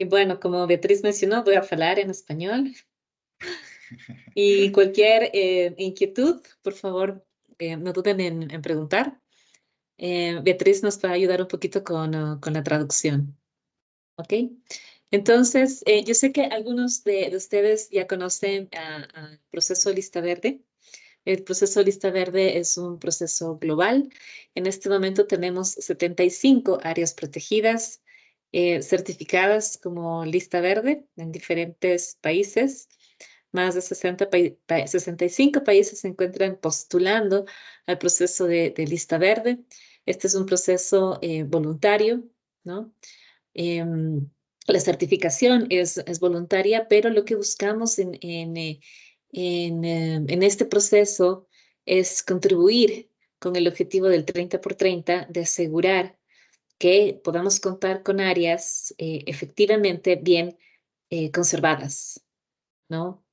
Y bueno, como Beatriz mencionó, voy a hablar en español. Y cualquier inquietud, por favor, no duden en preguntar. Beatriz nos va a ayudar un poquito con la traducción. ¿Ok? Entonces, yo sé que algunos de ustedes ya conocen al proceso Lista Verde. El proceso Lista Verde es un proceso global. En este momento tenemos 75 áreas protegidas, certificadas como Lista Verde en diferentes países. Más de 65 países se encuentran postulando al proceso de Lista Verde. Este es un proceso voluntario, ¿no? Em, la certificación es voluntaria, pero lo que buscamos en este proceso es contribuir con el objetivo del 30 por 30 de asegurar que podamos contar con áreas efectivamente bien conservadas, ¿no?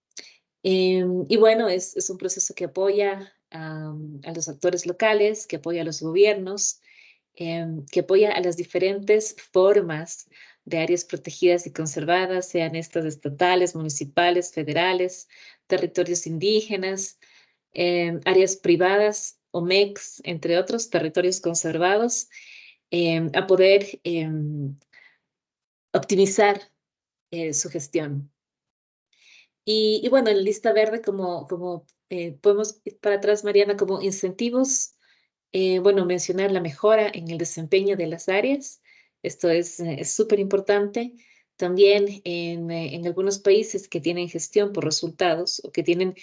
Y bueno, es un proceso que apoya a los actores locales, que apoya a los gobiernos, que apoya a las diferentes formas de áreas protegidas y conservadas, sean estas estatales, municipales, federales, territorios indígenas, áreas privadas, OMEX, entre otros territorios conservados, a poder optimizar su gestión. Y bueno, en la lista verde, como podemos ir para atrás, Mariana, como incentivos, bueno, mencionar la mejora en el desempeño de las áreas. Esto es súper importante. También en algunos países que tienen gestión por resultados o que tienen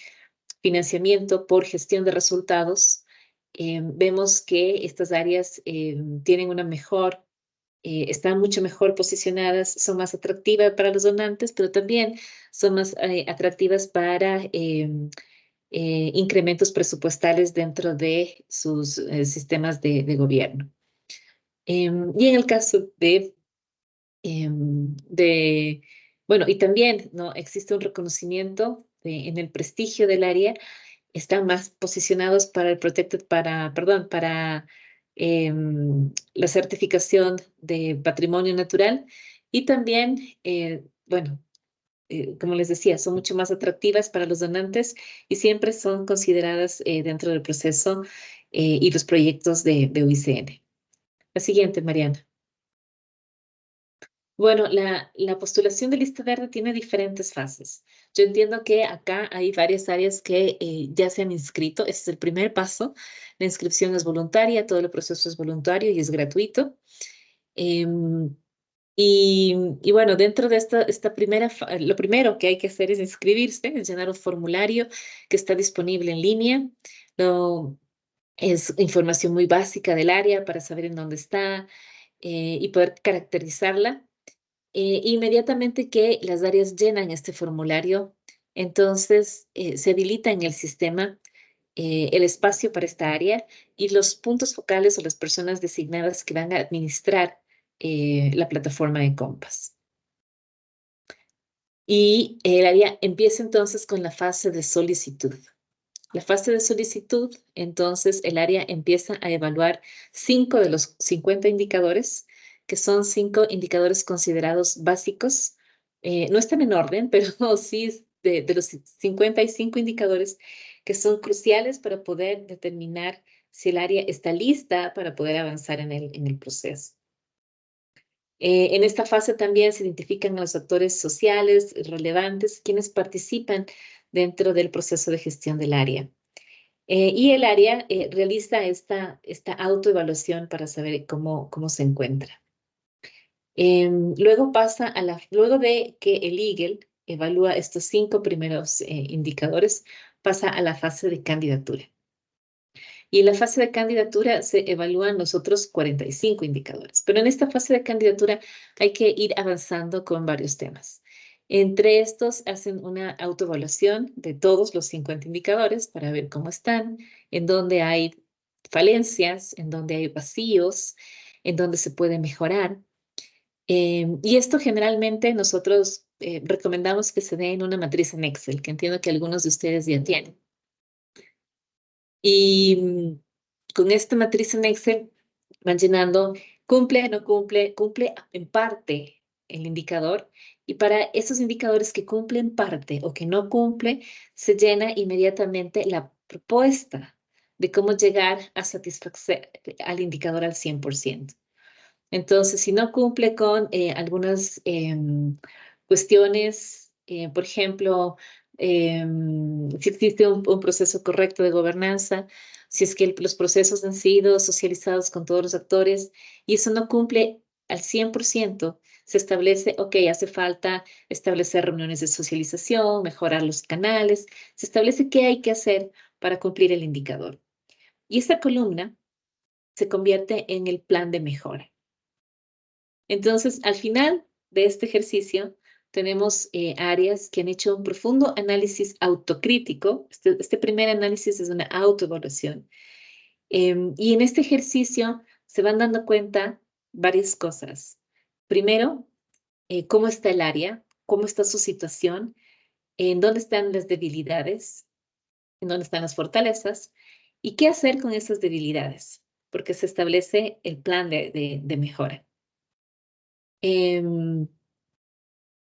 financiamiento por gestión de resultados, vemos que estas áreas tienen una mejor están mucho mejor posicionadas, son más atractivas para los donantes, pero también son más atractivas para incrementos presupuestales dentro de sus sistemas de gobierno. Y en el caso de, bueno, y también ¿no? existe un reconocimiento en el prestigio del área, están más posicionados para el perdón, para la certificación de patrimonio natural y también, bueno, como les decía, son mucho más atractivas para los donantes y siempre son consideradas dentro del proceso y los proyectos de UICN. La siguiente, Mariana. Bueno, la postulación de lista verde tiene diferentes fases. Yo entiendo que acá hay varias áreas que ya se han inscrito. Ese es el primer paso. La inscripción es voluntaria, todo el proceso es voluntario y es gratuito. Em, y bueno, dentro de esta lo primero que hay que hacer es inscribirse, es llenar un formulario que está disponible en línea. Lo, es información muy básica del área para saber en dónde está y poder caracterizarla. Inmediatamente que las áreas llenan este formulario, entonces se habilita en el sistema el espacio para esta área y los puntos focales o las personas designadas que van a administrar la plataforma de Compass. Y el área empieza entonces con la fase de solicitud. La fase de solicitud, entonces el área empieza a evaluar 5 de los 50 indicadores, que son 5 indicadores considerados básicos. No están en orden, pero sí de los 55 indicadores que son cruciales para poder determinar si el área está lista para poder avanzar en el proceso. En esta fase también se identifican a los actores sociales relevantes, quienes participan dentro del proceso de gestión del área. Y el área realiza esta autoevaluación para saber cómo se encuentra. Luego de que el Eagle evalúa estos 5 primeros indicadores, pasa a la fase de candidatura. Y en la fase de candidatura se evalúan los otros 45 indicadores. Pero en esta fase de candidatura hay que ir avanzando con varios temas. Entre estos hacen una autoevaluación de todos los 50 indicadores para ver cómo están, en dónde hay falencias, en dónde hay vacíos, en dónde se puede mejorar. Y esto generalmente nosotros recomendamos que se dé en una matriz en Excel, que entiendo que algunos de ustedes ya tienen. Y con esta matriz en Excel van llenando, cumple, no cumple, cumple en parte el indicador, y para esos indicadores que cumplen parte o que no cumple, se llena inmediatamente la propuesta de cómo llegar a satisfacer al indicador al 100%. Entonces, si no cumple con algunas cuestiones, por ejemplo, si existe un proceso correcto de gobernanza, si es que los procesos han sido socializados con todos los actores y eso no cumple al 100%, se establece, ok, hace falta establecer reuniones de socialización, mejorar los canales, se establece qué hay que hacer para cumplir el indicador. Y esta columna se convierte en el plan de mejora. Entonces, al final de este ejercicio, tenemos áreas que han hecho un profundo análisis autocrítico. Este primer análisis es una autoevaluación. Y en este ejercicio se van dando cuenta varias cosas. Primero, cómo está el área, cómo está su situación, en dónde están las debilidades, en dónde están las fortalezas y qué hacer con esas debilidades, porque se establece el plan de mejora.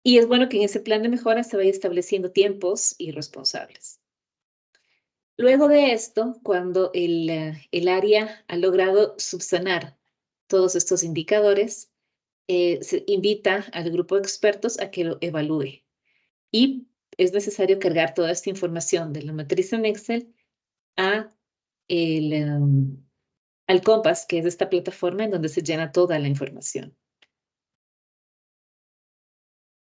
Y es bueno que en ese plan de mejora se vaya estableciendo tiempos y responsables. Luego de esto, cuando el área ha logrado subsanar todos estos indicadores, se invita al grupo de expertos a que lo evalúe. Y es necesario cargar toda esta información de la matriz en Excel al Compass, que es esta plataforma en donde se llena toda la información.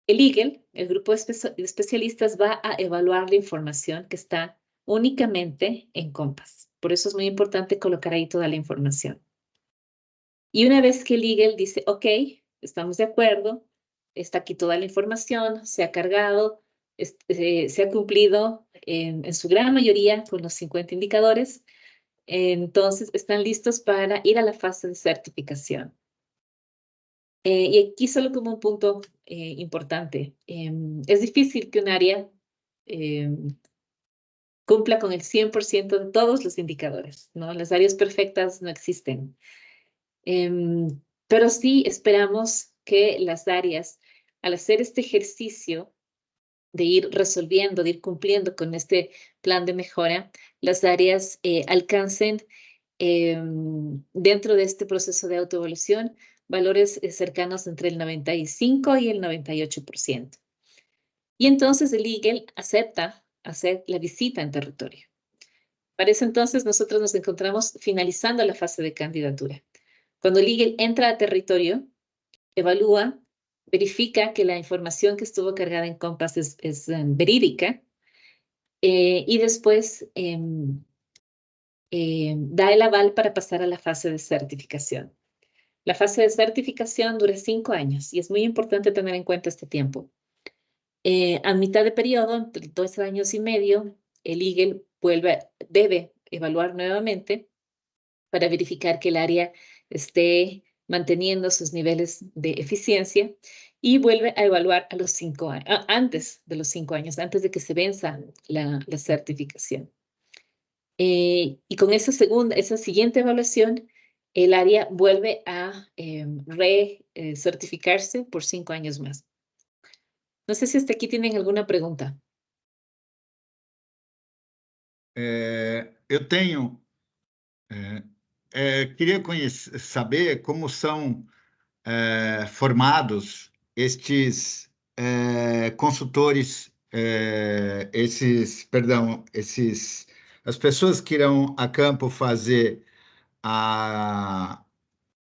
El Eagle, el grupo de especialistas, va a evaluar la información que está únicamente en Compass. Por eso es muy importante colocar ahí toda la información. Y una vez que el Eagle dice, ok, estamos de acuerdo, está aquí toda la información, se ha cargado, se ha cumplido en su gran mayoría con los 50 indicadores, entonces están listos para ir a la fase de certificación. Y aquí solo como un punto importante. Es difícil que un área cumpla con el 100% de todos los indicadores, ¿no? Las áreas perfectas no existen. Pero sí esperamos que las áreas, al hacer este ejercicio de ir resolviendo, de ir cumpliendo con este plan de mejora, las áreas alcancen dentro de este proceso de autoevaluación valores cercanos entre el 95 y el 98%. Y entonces el Eagle acepta hacer la visita en territorio. Para ese entonces nosotros nos encontramos finalizando la fase de candidatura. Cuando el Eagle entra a territorio, evalúa, verifica que la información que estuvo cargada en Compass es verídica y después da el aval para pasar a la fase de certificación. La fase de certificación dura 5 años y es muy importante tener en cuenta este tiempo. A mitad de periodo, entre 2 años y medio, el Eagle debe evaluar nuevamente para verificar que el área esté manteniendo sus niveles de eficiencia y vuelve a evaluar a los 5 años, antes de los 5 años, antes de que se venza la certificación. Y con esa siguiente evaluación, el área vuelve a certificarse por 5 años más. No sé si hasta aquí tienen alguna pregunta. Eu tenho. Queria saber como são formados estes consultores, as pessoas que irão a campo fazer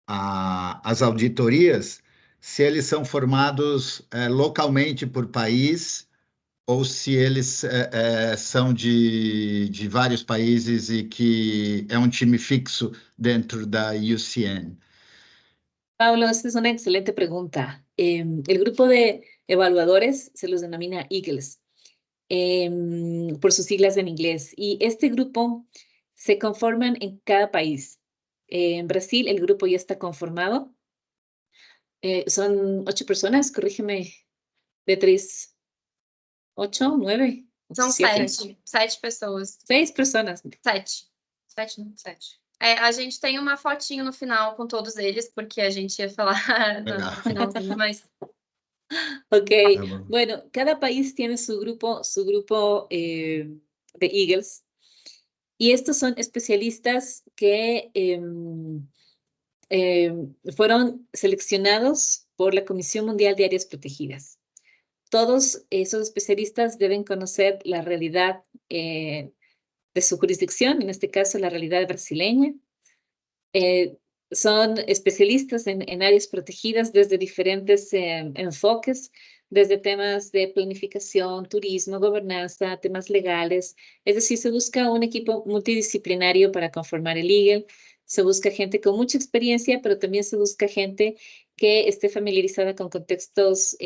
as auditorias, se eles são formados localmente por país ou se eles são de vários países e que é um time fixo dentro da UCN. Pablo, esta es una excelente pregunta. El grupo de evaluadores se los denomina Eagles, por sus siglas en inglés. Y este grupo se conforman en cada país. En Brasil, el grupo ya está conformado. Son 8 personas, corrígeme, Beatriz. 8, 9? São 7. 7 pessoas. 6 personas. 7. 7. A gente tem uma fotinho no final com todos eles, porque a gente ia falar no finalzinho, mas Ok, Tá bom. bueno, cada país tiene su grupo de Eagles. Y estos son especialistas que fueron seleccionados por la Comisión Mundial de Áreas Protegidas. Todos esos especialistas deben conocer la realidad de su jurisdicción, en este caso la realidad brasileña. Son especialistas en áreas protegidas desde diferentes enfoques, desde temas de planificación, turismo, gobernanza, temas legales. Es decir, se busca un equipo multidisciplinario para conformar el Eagle. Se busca gente con mucha experiencia, pero también se busca gente que esté familiarizada con contextos,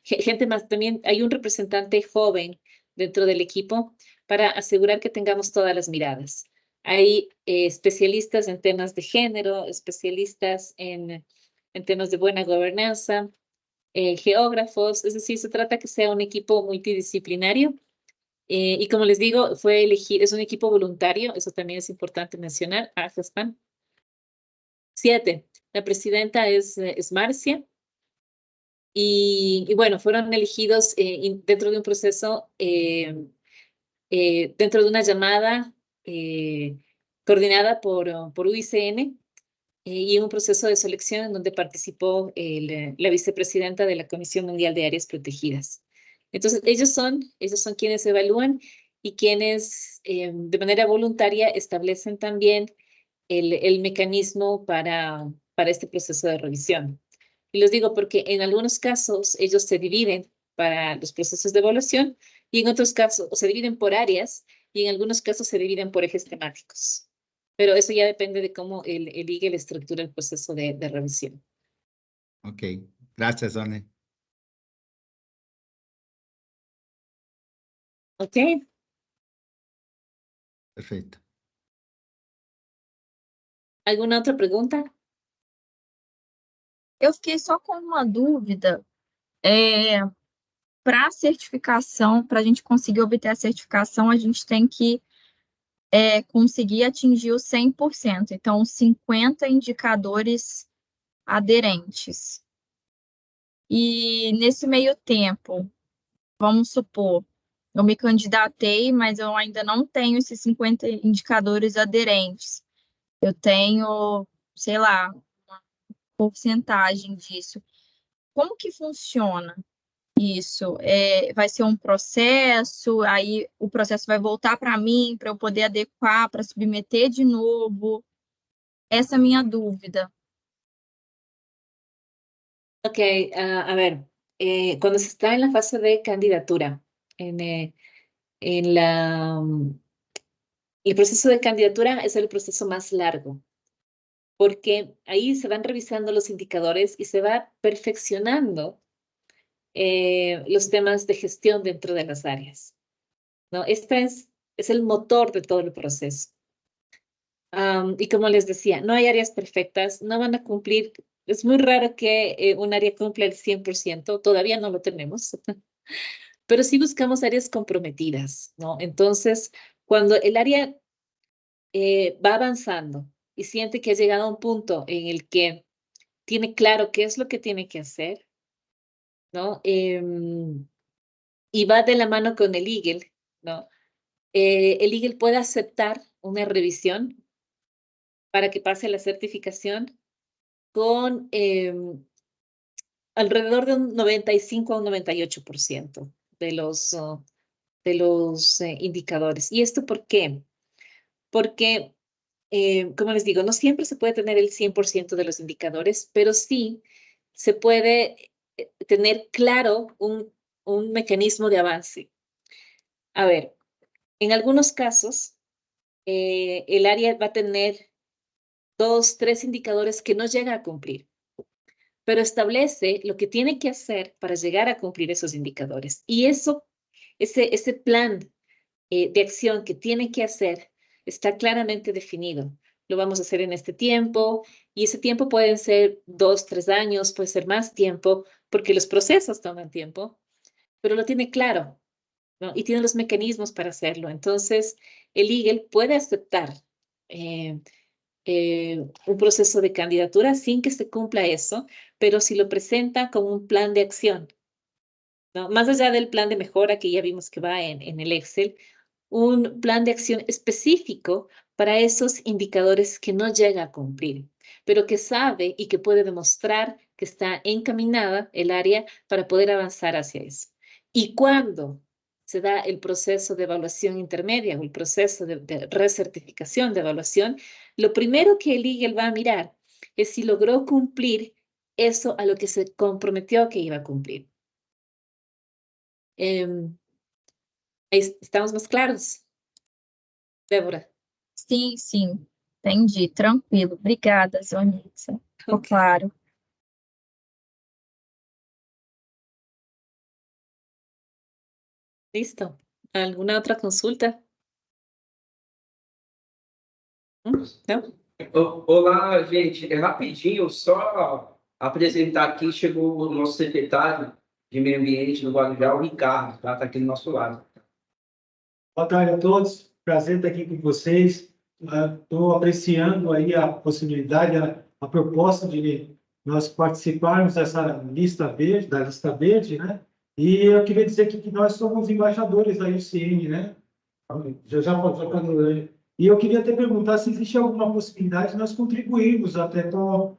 gente más, también hay un representante joven dentro del equipo para asegurar que tengamos todas las miradas. Hay especialistas en temas de género, especialistas en temas de buena gobernanza, geógrafos, es decir, se trata que sea un equipo multidisciplinario. Y como les digo, es un equipo voluntario, eso también es importante mencionar. Jaspan. 7. La presidenta es Marcia. Y bueno, fueron elegidos dentro de un proceso, dentro de una llamada coordinada por UICN y en un proceso de selección en donde participó la vicepresidenta de la Comisión Mundial de Áreas Protegidas. Entonces, ellos son quienes evalúan y quienes de manera voluntaria establecen también el mecanismo para este proceso de revisión. Y les digo porque en algunos casos ellos se dividen para los procesos de evaluación y en otros casos se dividen por áreas y en algunos casos se dividen por ejes temáticos. Pero eso ya depende de cómo el IGE estructura el proceso de revisión. Ok, gracias, Anne. Ok, Perfeito. ¿alguna otra pregunta? Eu fiquei só com uma dúvida. Para a certificação, para a gente conseguir obter a certificação, a gente tem que conseguir atingir os 100%. Então, 50 indicadores aderentes. E nesse meio tempo, vamos supor, eu me candidatei, mas eu ainda não tenho esses 50 indicadores aderentes. Eu tenho, sei lá, uma porcentagem disso. Como que funciona isso? Vai ser um processo, aí o processo vai voltar para mim, para eu poder adequar, para submeter de novo? Essa é a minha dúvida. Ok, a ver, cuando se está en la fase de candidatura, en el proceso de candidatura es el proceso más largo, porque ahí se van revisando los indicadores y se va perfeccionando los temas de gestión dentro de las áreas, ¿no? Este es el motor de todo el proceso. Y como les decía, no hay áreas perfectas, no van a cumplir, es muy raro que un área cumpla el 100%, todavía no lo tenemos, pero sí buscamos áreas comprometidas, ¿no? Entonces, cuando el área va avanzando y siente que ha llegado a un punto en el que tiene claro qué es lo que tiene que hacer, ¿no? Y va de la mano con el Eagle, ¿no? El Eagle puede aceptar una revisión para que pase la certificación con alrededor de un 95 a un 98% de los indicadores. ¿Y esto por qué? Porque, como les digo, no siempre se puede tener el 100% de los indicadores, pero sí se puede tener claro un mecanismo de avance. A ver, en algunos casos, el área va a tener 2, 3 indicadores que no llega a cumplir, pero establece lo que tiene que hacer para llegar a cumplir esos indicadores. Y ese plan de acción que tiene que hacer está claramente definido. Lo vamos a hacer en este tiempo y ese tiempo puede ser 2, 3 años, puede ser más tiempo, porque los procesos toman tiempo, pero lo tiene claro, ¿no? Y tiene los mecanismos para hacerlo. Entonces, el Eagle puede aceptar un proceso de candidatura sin que se cumpla eso, pero si lo presenta como un plan de acción, ¿no? Más allá del plan de mejora que ya vimos que va en el Excel, un plan de acción específico para esos indicadores que no llega a cumplir, pero que sabe y que puede demostrar que está encaminada el área para poder avanzar hacia eso. Y cuando se da el proceso de evaluación intermedia o el proceso de recertificación de evaluación, lo primero que el Eagle va a mirar es si logró cumplir eso a lo que se comprometió que iba a cumplir. Aí estamos mais claros? Débora? Sim, sim, entendi, tranquilo. Obrigada, Zonitza. Ficou claro. Listo. ¿Alguna outra consulta? Não? Olá, gente. É rapidinho, só apresentar aqui, chegou o nosso secretário de Meio Ambiente do Guarujá, o Ricardo, tá? Tá aqui do nosso lado. Boa tarde a todos, prazer estar aqui com vocês. Estou apreciando aí a possibilidade, a proposta de nós participarmos dessa lista verde, né? E eu queria dizer que nós somos embaixadores da UCN, né? E eu queria até perguntar se existe alguma possibilidade de nós contribuirmos até com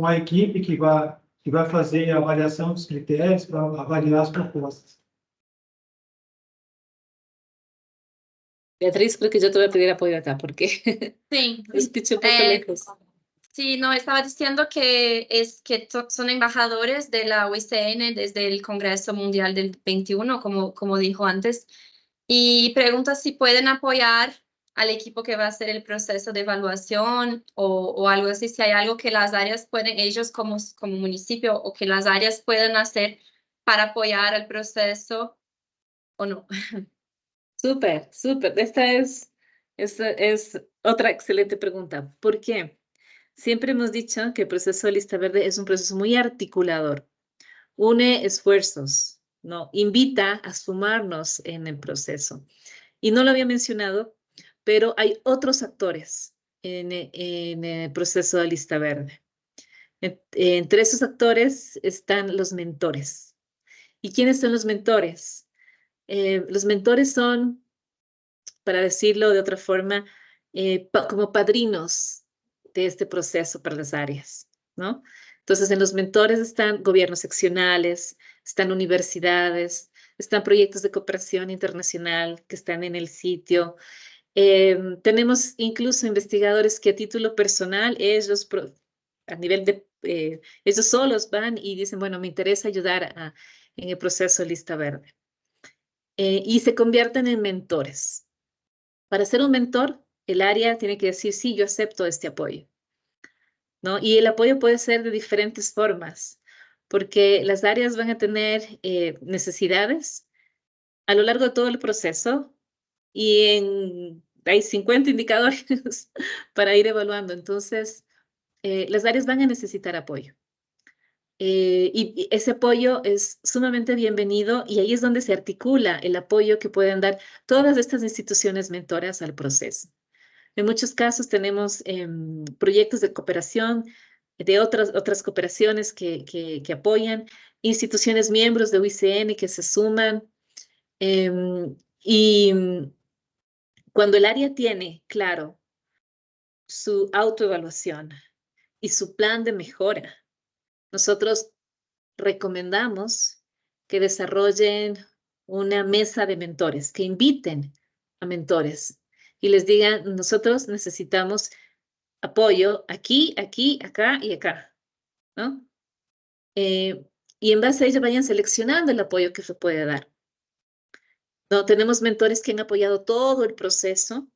a equipe que vai fazer a avaliação dos critérios para avaliar as propostas. Beatriz, creo que yo te voy a pedir apoyo acá, porque Sí. escuché un poco lejos. Sí, no, estaba diciendo que son embajadores de la UICN desde el Congreso Mundial del 21, como dijo antes, y pregunta si pueden apoyar al equipo que va a hacer el proceso de evaluación o algo así, si hay algo que las áreas pueden, ellos como municipio, o que las áreas pueden hacer para apoyar el proceso o no. Súper, súper. Esta es otra excelente pregunta. ¿Por qué? Siempre hemos dicho que el proceso de lista verde es un proceso muy articulador. Une esfuerzos, ¿no? Invita a sumarnos en el proceso. Y no lo había mencionado, pero hay otros actores en el proceso de lista verde. Entre esos actores están los mentores. ¿Y quiénes son los mentores? Los mentores son, para decirlo de otra forma, como padrinos de este proceso para las áreas, ¿no? Entonces, en los mentores están gobiernos seccionales, están universidades, están proyectos de cooperación internacional que están en el sitio. Tenemos incluso investigadores que a título personal, ellos a nivel de, ellos solos van y dicen, bueno, me interesa ayudar en el proceso de lista verde. Y se convierten en mentores. Para ser un mentor, el área tiene que decir, sí, yo acepto este apoyo, ¿no? Y el apoyo puede ser de diferentes formas, porque las áreas van a tener necesidades a lo largo de todo el proceso y hay 50 indicadores para ir evaluando. Entonces, las áreas van a necesitar apoyo. Y ese apoyo es sumamente bienvenido y ahí es donde se articula el apoyo que pueden dar todas estas instituciones mentoras al proceso. En muchos casos tenemos proyectos de cooperación de otras cooperaciones que apoyan, instituciones miembros de UICN que se suman y cuando el área tiene claro su autoevaluación y su plan de mejora, nosotros recomendamos que desarrollen una mesa de mentores, que inviten a mentores y les digan, nosotros necesitamos apoyo aquí, aquí, acá y acá, ¿no? Y en base a ello vayan seleccionando el apoyo que se puede dar. No, tenemos mentores que han apoyado todo el proceso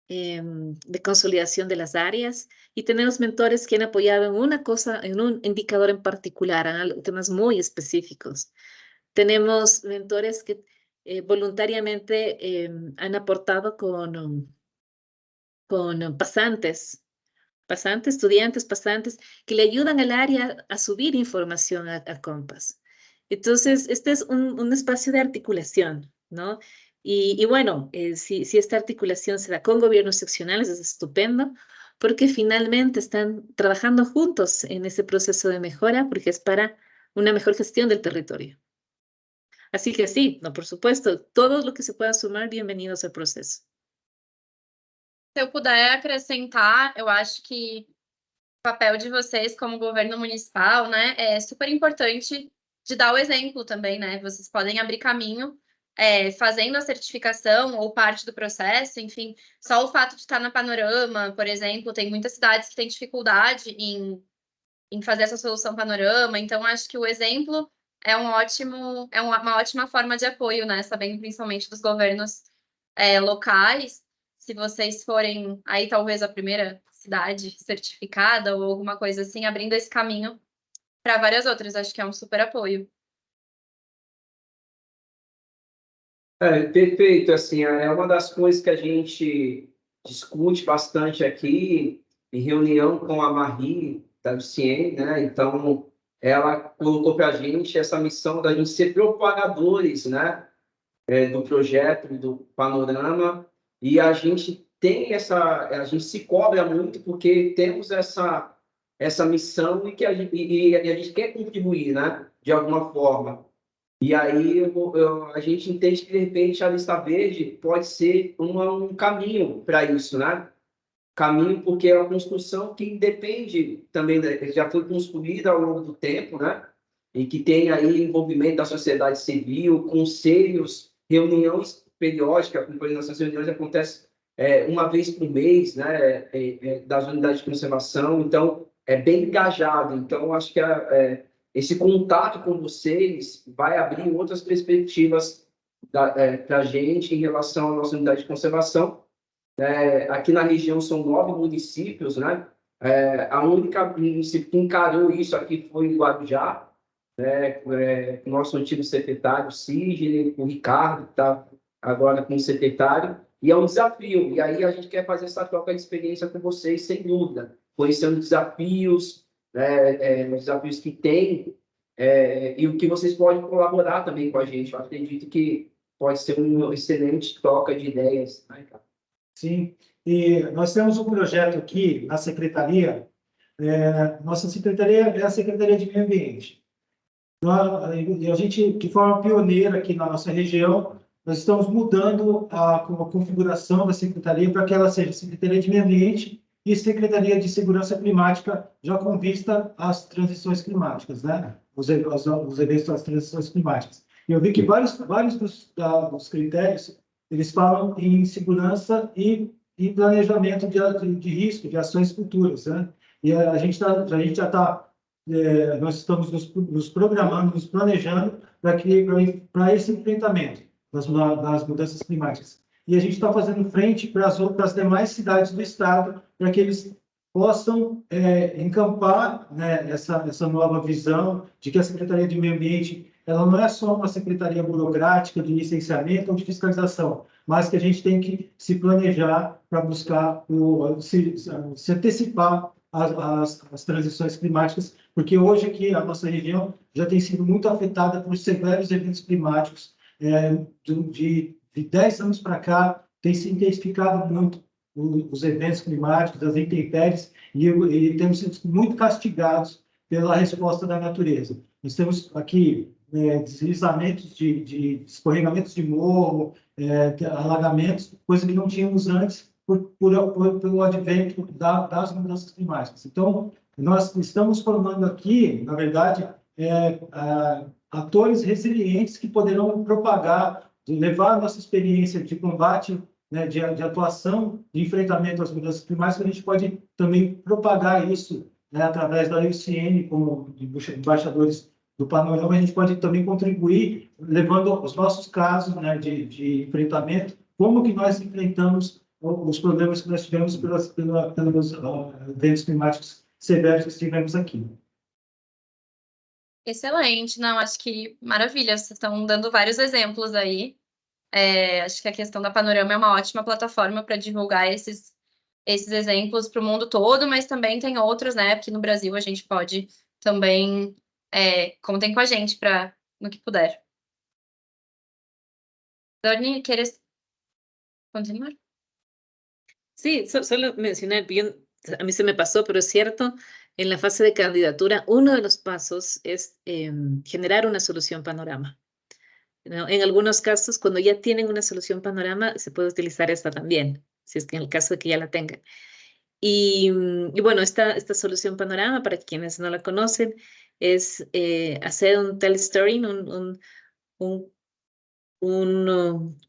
de consolidación de las áreas y tenemos mentores que han apoyado en una cosa, en un indicador en particular, en temas muy específicos. Tenemos mentores que voluntariamente han aportado con pasantes, estudiantes pasantes, que le ayudan al área a subir información a Compass. Entonces, este es un espacio de articulación, ¿no? Y bueno, si esta articulación se da con gobiernos seccionales, es estupendo, porque finalmente están trabajando juntos en ese proceso de mejora, porque es para una mejor gestión del territorio. Así que sí, no, por supuesto, todos los que se puedan sumar, bienvenidos al processo. Se eu puder acrescentar, eu acho que o papel de vocês como governo municipal, né, é super importante de dar o exemplo também, né? Vocês podem abrir caminho fazendo a certificação ou parte do processo, enfim, só o fato de estar na Panorama, por exemplo, tem muitas cidades que têm dificuldade em fazer essa solução Panorama, então acho que o exemplo é uma ótima forma de apoio, né? Sabendo principalmente dos governos locais. Se vocês forem aí talvez a primeira cidade certificada ou alguma coisa assim, abrindo esse caminho para várias outras, acho que é um super apoio. Perfeito, assim, é uma das coisas que a gente discute bastante aqui em reunião com a Marie da UCN, né? Então, ela colocou para a gente essa missão da gente ser propagadores, né? Do projeto, do Panorama, e a gente tem a gente se cobra muito porque temos essa missão e que a gente quer contribuir, né? De alguma forma. E aí a gente entende que, de repente, a lista verde pode ser um caminho para isso, né? Caminho porque é uma construção que depende também, já foi construída ao longo do tempo, né? E que tem aí envolvimento da sociedade civil, conselhos, reuniões periódicas, como por exemplo, essas reuniões acontecem uma vez por mês, né? Das unidades de conservação, então é bem engajado. Então, acho que esse contato com vocês vai abrir outras perspectivas para a gente em relação à nossa unidade de conservação. Aqui na região são 9 municípios, né? A única município que encarou isso aqui foi o Guarujá, o nosso antigo secretário, Sidney, o Ricardo, que está agora como secretário, e é um desafio. E aí a gente quer fazer essa troca de experiência com vocês, sem dúvida, conhecendo desafios, os desafios que tem, e o que vocês podem colaborar também com a gente. Eu acredito que pode ser uma excelente troca de ideias, né, cara? Sim, e nós temos um projeto aqui na Secretaria, nossa Secretaria é a Secretaria de Meio Ambiente. E a gente, de forma pioneira aqui na nossa região, nós estamos mudando a configuração da Secretaria para que ela seja Secretaria de Meio Ambiente e Secretaria de Segurança Climática, já com vista às transições climáticas, né? Os eventos das transições climáticas. E eu vi que vários dos critérios eles falam em segurança e planejamento de risco, de ações futuras, né? E a gente já está, nós estamos nos programando, nos planejando para esse enfrentamento das mudanças climáticas. E a gente está fazendo frente para as demais cidades do estado, para que eles possam encampar, né, essa nova visão de que a Secretaria de Meio Ambiente ela não é só uma secretaria burocrática de licenciamento ou de fiscalização, mas que a gente tem que se planejar para buscar se antecipar às transições climáticas, porque hoje aqui a nossa região já tem sido muito afetada por severos eventos climáticos. De 10 anos para cá, tem se intensificado muito os eventos climáticos, as intempéries, e temos sido muito castigados pela resposta da natureza. Nós temos aqui deslizamentos escorregamentos de morro, alagamentos, coisa que não tínhamos antes pelo advento das mudanças climáticas. Então, nós estamos formando aqui, na verdade, atores resilientes que poderão propagar, levar a nossa experiência de combate, né, de atuação, de enfrentamento às mudanças climáticas, a gente pode também propagar isso, né, através da UCN, como embaixadores do Panorama, a gente pode também contribuir levando os nossos casos, né, de enfrentamento, como que nós enfrentamos os problemas que nós tivemos pelos eventos climáticos severos que tivemos aqui. Excelente, não, acho que maravilha, vocês estão dando vários exemplos aí. Acho que a questão da Panorama é uma ótima plataforma para divulgar esses exemplos para o mundo todo, mas também tem outros, né? Aqui no Brasil a gente pode também contem com a gente no que puder. Dani, ¿quieres continuar? Sí, solo mencionar bien, a mí se me pasó, pero es cierto, en la fase de candidatura, uno de los pasos es generar una solución panorama, ¿no? En algunos casos, cuando ya tienen una solución panorama, se puede utilizar esta también, si es que en el caso de que ya la tengan. Y bueno, esta solución panorama, para quienes no la conocen, es hacer un telestoring, un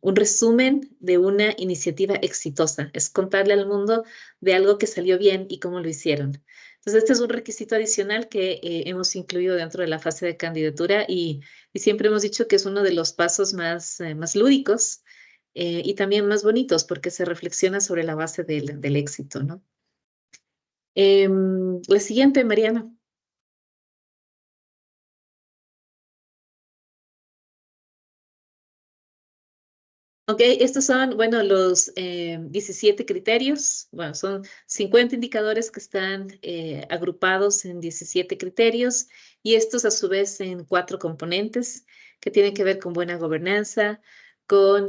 resumen de una iniciativa exitosa. Es contarle al mundo de algo que salió bien y cómo lo hicieron. Entonces, este es un requisito adicional que hemos incluido dentro de la fase de candidatura y siempre hemos dicho que es uno de los pasos más lúdicos y también más bonitos porque se reflexiona sobre la base del éxito, ¿no? La siguiente, Mariana. Ok, estos son, bueno, los 17 criterios. Bueno, son 50 indicadores que están agrupados en 17 criterios y estos a su vez en 4 componentes que tienen que ver con buena gobernanza, con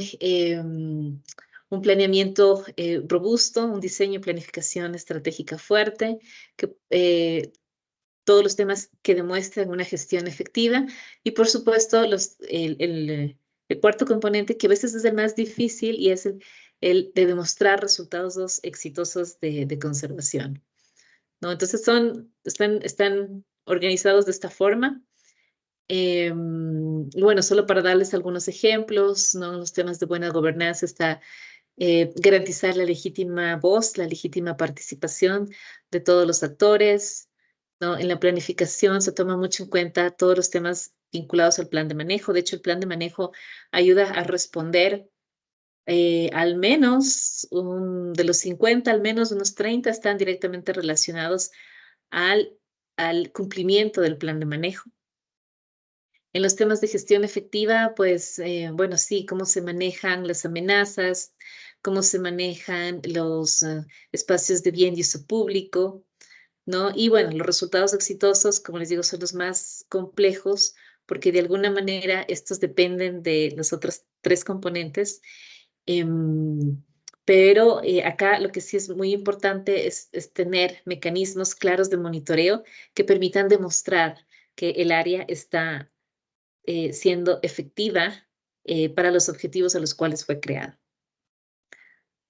un planeamiento robusto, un diseño y planificación estratégica fuerte, que todos los temas que demuestran una gestión efectiva y por supuesto el cuarto componente que a veces es el más difícil y es el de demostrar resultados exitosos de conservación, ¿no? Entonces están organizados de esta forma. Y bueno, solo para darles algunos ejemplos, ¿no? Los temas de buena gobernanza está garantizar la legítima voz, la legítima participación de todos los actores, ¿no? En la planificación se toma mucho en cuenta todos los temas vinculados al plan de manejo. De hecho, el plan de manejo ayuda a responder al menos de los 50, al menos unos 30 están directamente relacionados al cumplimiento del plan de manejo. En los temas de gestión efectiva, pues, bueno, sí, cómo se manejan las amenazas, cómo se manejan los espacios de bien y uso público, ¿no? Y bueno, los resultados exitosos, como les digo, son los más complejos porque de alguna manera estos dependen de los otros 3 componentes. Pero acá lo que sí es muy importante es tener mecanismos claros de monitoreo que permitan demostrar que el área está siendo efectiva para los objetivos a los cuales fue creada.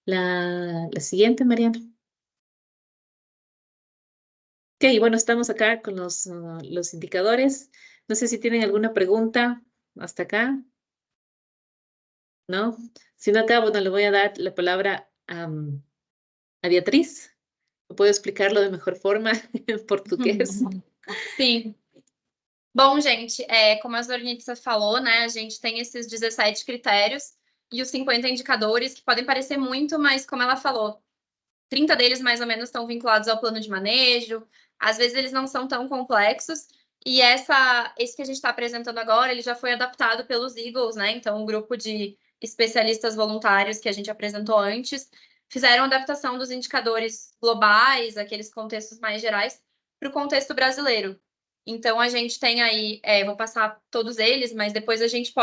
La siguiente, Mariana. Ok, bueno, estamos acá con los indicadores. No sé si tienen alguna pregunta hasta acá. ¿No? Si no, acá, bueno, le voy a dar la palabra a Beatriz. ¿Puedo explicarlo de mejor forma en português? Sim. Bom, gente, como a Zornitsa falou, né, a gente tem esses 17 critérios e os 50 indicadores que podem parecer muito, mas como ela falou, 30 deles mais ou menos estão vinculados ao plano de manejo, às vezes eles não são tão complexos, e esse que a gente está apresentando agora, ele já foi adaptado pelos Eagles, né, então o grupo de especialistas voluntários que a gente apresentou antes, fizeram adaptação dos indicadores globais, aqueles contextos mais gerais, para o contexto brasileiro. Então, a gente tem aí, vou passar todos eles, mas depois a gente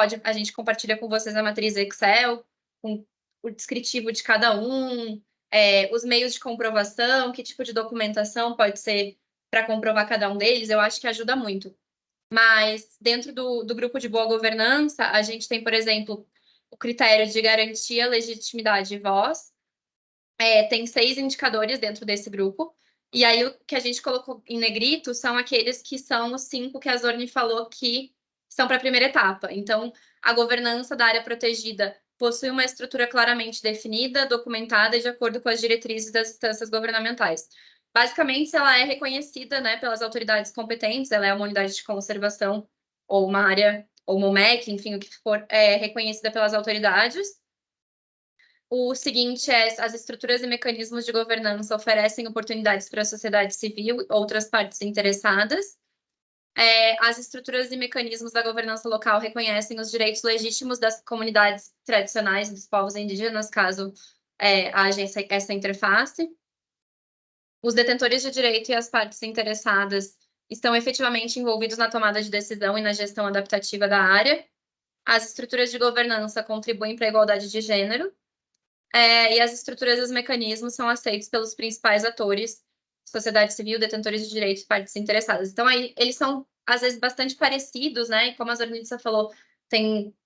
compartilha com vocês a matriz Excel, com o descritivo de cada um, os meios de comprovação, que tipo de documentação pode ser para comprovar cada um deles, eu acho que ajuda muito. Mas, dentro do grupo de boa governança, a gente tem, por exemplo, o critério de garantia, legitimidade e voz. Tem 6 indicadores dentro desse grupo. E aí, o que a gente colocou em negrito são aqueles que são os 5 que a Zorni falou que são para a primeira etapa. Então, a governança da área protegida possui uma estrutura claramente definida, documentada e de acordo com as diretrizes das instâncias governamentais. Basicamente, se ela é reconhecida, né, pelas autoridades competentes, ela é uma unidade de conservação ou uma área, ou uma UMEC, enfim, o que for, reconhecida pelas autoridades. O seguinte as estruturas e mecanismos de governança oferecem oportunidades para a sociedade civil e outras partes interessadas. As estruturas e mecanismos da governança local reconhecem os direitos legítimos das comunidades tradicionais dos povos indígenas, caso haja essa interface. Os detentores de direito e as partes interessadas estão efetivamente envolvidos na tomada de decisão e na gestão adaptativa da área. As estruturas de governança contribuem para a igualdade de gênero. e as estruturas e os mecanismos são aceitos pelos principais atores, sociedade civil, detentores de direitos e partes interessadas. Então, aí, eles são, às vezes, bastante parecidos, né? E como a Zornitsa falou,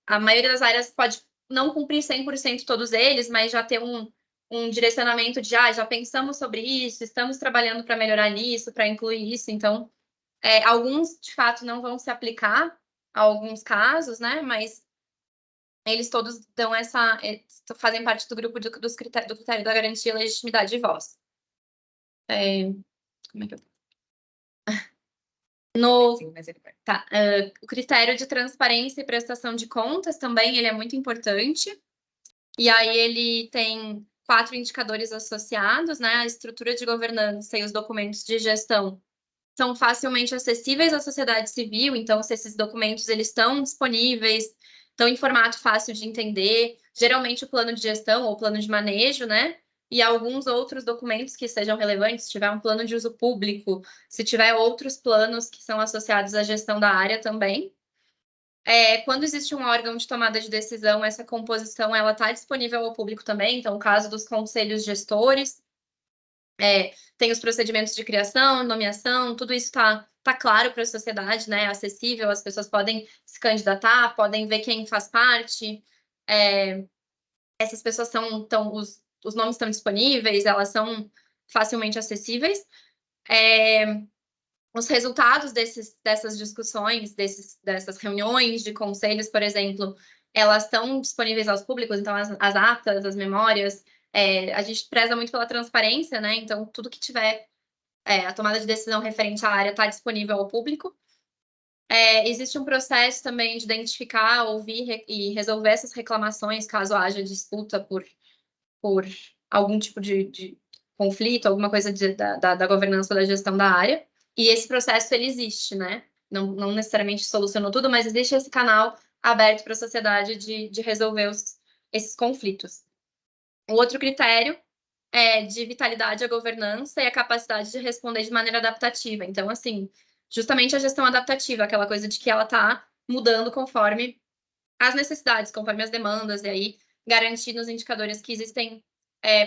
a maioria das áreas pode não cumprir 100% todos eles, mas já ter um direcionamento de, já pensamos sobre isso, estamos trabalhando para melhorar nisso, para incluir isso. Então, alguns, de fato, não vão se aplicar a alguns casos, né? Mas eles todos dão fazem parte do grupo do critério da garantia, legitimidade e voz. Como é que eu... o critério de transparência e prestação de contas também, ele é muito importante. E aí ele tem 4 indicadores associados, né? A estrutura de governança e os documentos de gestão são facilmente acessíveis à sociedade civil, então se esses documentos eles estão disponíveis, estão em formato fácil de entender, geralmente o plano de gestão ou plano de manejo, né? E alguns outros documentos que sejam relevantes, se tiver um plano de uso público, se tiver outros planos que são associados à gestão da área também. Quando existe um órgão de tomada de decisão, essa composição ela está disponível ao público também, então o caso dos conselhos gestores, tem os procedimentos de criação, nomeação, tudo isso está claro para a sociedade, né? Acessível, as pessoas podem se candidatar, podem ver quem faz parte. Essas pessoas os nomes estão disponíveis, elas são facilmente acessíveis. Os resultados dessas discussões, dessas reuniões de conselhos, por exemplo, elas estão disponíveis aos públicos, então as atas, as memórias, a gente preza muito pela transparência, né? Então, tudo que tiver a tomada de decisão referente à área está disponível ao público. Existe um processo também de identificar, ouvir e resolver essas reclamações, caso haja disputa por algum tipo de conflito, alguma coisa da governança ou da gestão da área. E esse processo, ele existe, né? Não necessariamente solucionou tudo, mas existe esse canal aberto para a sociedade de resolver esses conflitos. O outro critério é de vitalidade à governança e a capacidade de responder de maneira adaptativa. Então, assim, justamente a gestão adaptativa, aquela coisa de que ela está mudando conforme as necessidades, conforme as demandas, e aí garantir nos indicadores que existem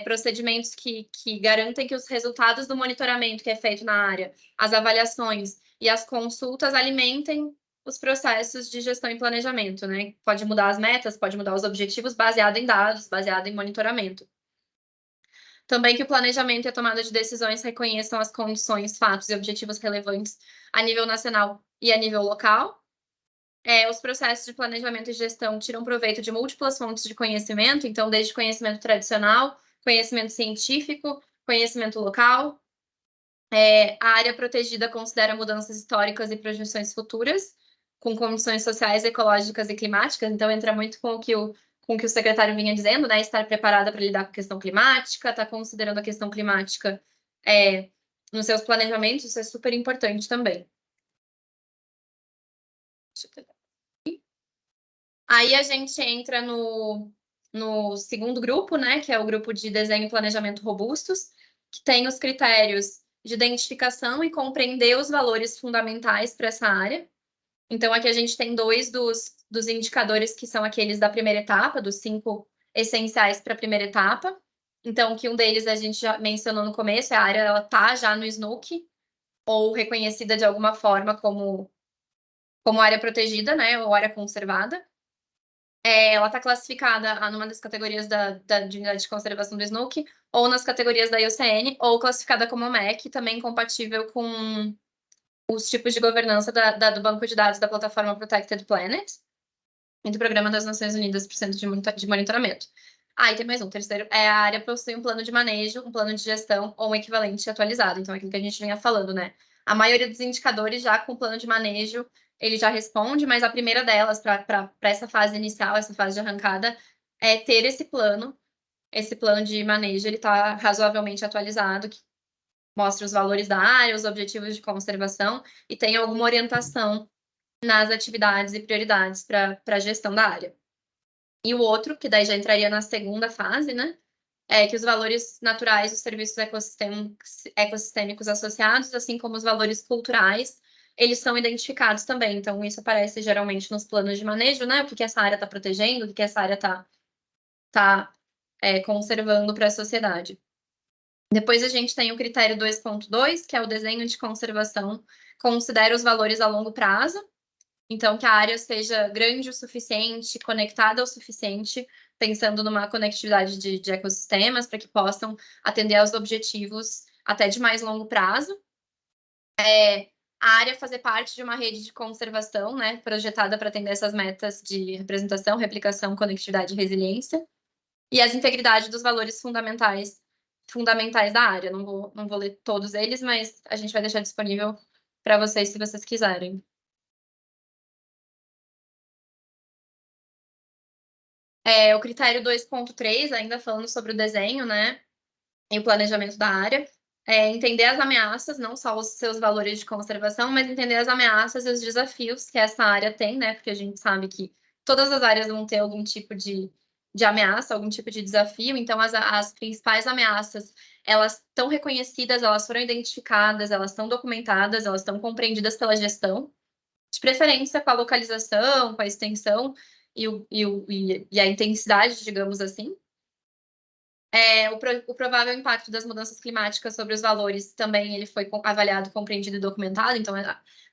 procedimentos que garantem que os resultados do monitoramento que é feito na área, as avaliações e as consultas alimentem os processos de gestão e planejamento, né? Pode mudar as metas, pode mudar os objetivos baseado em dados, baseado em monitoramento. Também que o planejamento e a tomada de decisões reconheçam as condições, fatos e objetivos relevantes a nível nacional e a nível local. Os processos de planejamento e gestão tiram proveito de múltiplas fontes de conhecimento, então, desde conhecimento tradicional, conhecimento científico, conhecimento local. A área protegida considera mudanças históricas e projeções futuras, com condições sociais, ecológicas e climáticas, então entra muito com o que o secretário vinha dizendo, né? Estar preparada para lidar com a questão climática, estar considerando a questão climática nos seus planejamentos, isso é super importante também. Aí a gente entra no segundo grupo, né, que é o grupo de desenho e planejamento robustos, que tem os critérios de identificação e compreender os valores fundamentais para essa área. Então, aqui a gente tem 2 dos indicadores que são aqueles da primeira etapa, dos 5 essenciais para a primeira etapa. Então, que um deles a gente já mencionou no começo, a área ela está já no SNUC, ou reconhecida de alguma forma como área protegida, né, ou área conservada. Ela está classificada numa das categorias da unidade de conservação do SNUC, ou nas categorias da IUCN, ou classificada como MEC, também compatível com os tipos de governança do banco de dados da plataforma Protected Planet e do Programa das Nações Unidas para o Centro de Monitoramento. E tem mais um, terceiro, a área possui um plano de manejo, um plano de gestão ou um equivalente atualizado. Então, é aquilo que a gente vinha falando, né? A maioria dos indicadores já com o plano de manejo, ele já responde, mas a primeira delas, para essa fase inicial, essa fase de arrancada, é ter esse plano de manejo, ele está razoavelmente atualizado, que mostra os valores da área, os objetivos de conservação e tem alguma orientação nas atividades e prioridades para a gestão da área. E o outro, que daí já entraria na segunda fase, né, é que os valores naturais dos serviços ecossistêmicos associados, assim como os valores culturais, eles são identificados também. Então, isso aparece geralmente nos planos de manejo, né, o que essa área está protegendo, o que essa área está conservando para a sociedade. Depois a gente tem o critério 2.2, que é o desenho de conservação, considera os valores a longo prazo, então que a área seja grande o suficiente, conectada o suficiente, pensando numa conectividade de ecossistemas para que possam atender aos objetivos até de mais longo prazo. A área fazer parte de uma rede de conservação, né, projetada para atender essas metas de representação, replicação, conectividade e resiliência, e as integridades dos valores fundamentais da área. Não vou ler todos eles, mas a gente vai deixar disponível para vocês se vocês quiserem. O critério 2.3, ainda falando sobre o desenho, né, e o planejamento da área, entender as ameaças, não só os seus valores de conservação, mas entender as ameaças e os desafios que essa área tem, né, porque a gente sabe que todas as áreas vão ter algum tipo de ameaça, algum tipo de desafio, então as principais ameaças, elas estão reconhecidas, elas foram identificadas, elas estão documentadas, elas estão compreendidas pela gestão, de preferência com a localização, com a extensão e a intensidade, digamos assim. O provável impacto das mudanças climáticas sobre os valores também ele foi avaliado, compreendido e documentado, então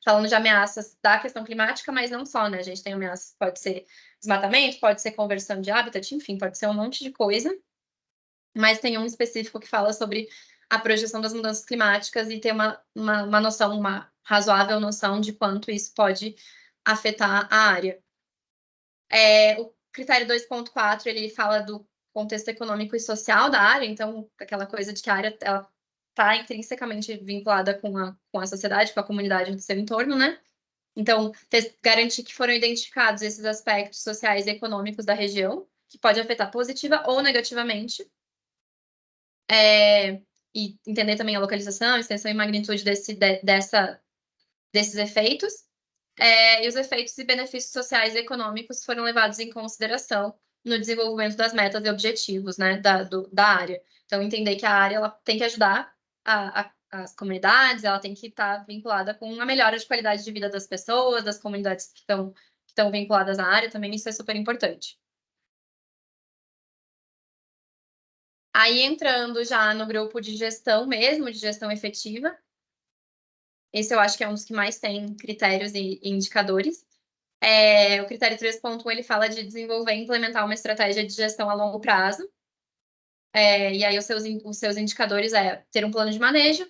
falando de ameaças da questão climática, mas não só, né? A gente tem ameaças, pode ser desmatamento, pode ser conversão de habitat, enfim, pode ser um monte de coisa, mas tem um específico que fala sobre a projeção das mudanças climáticas e ter uma noção, uma razoável noção de quanto isso pode afetar a área. O critério 2.4, ele fala do contexto econômico e social da área, então aquela coisa de que a área está intrinsecamente vinculada com a sociedade, com a comunidade do seu entorno, né? Então, garantir que foram identificados esses aspectos sociais e econômicos da região, que pode afetar positiva ou negativamente, e entender também a localização, extensão e magnitude desses efeitos. E os efeitos e benefícios sociais e econômicos foram levados em consideração no desenvolvimento das metas e objetivos, né, da área. Então, entender que a área ela tem que ajudar as comunidades, ela tem que estar vinculada com a melhora de qualidade de vida das pessoas, das comunidades que estão vinculadas à área, também isso é super importante. Aí, entrando já no grupo de gestão mesmo, de gestão efetiva, esse eu acho que é um dos que mais tem critérios e indicadores. O critério 3.1, ele fala de desenvolver e implementar uma estratégia de gestão a longo prazo. E aí os seus indicadores ter um plano de manejo,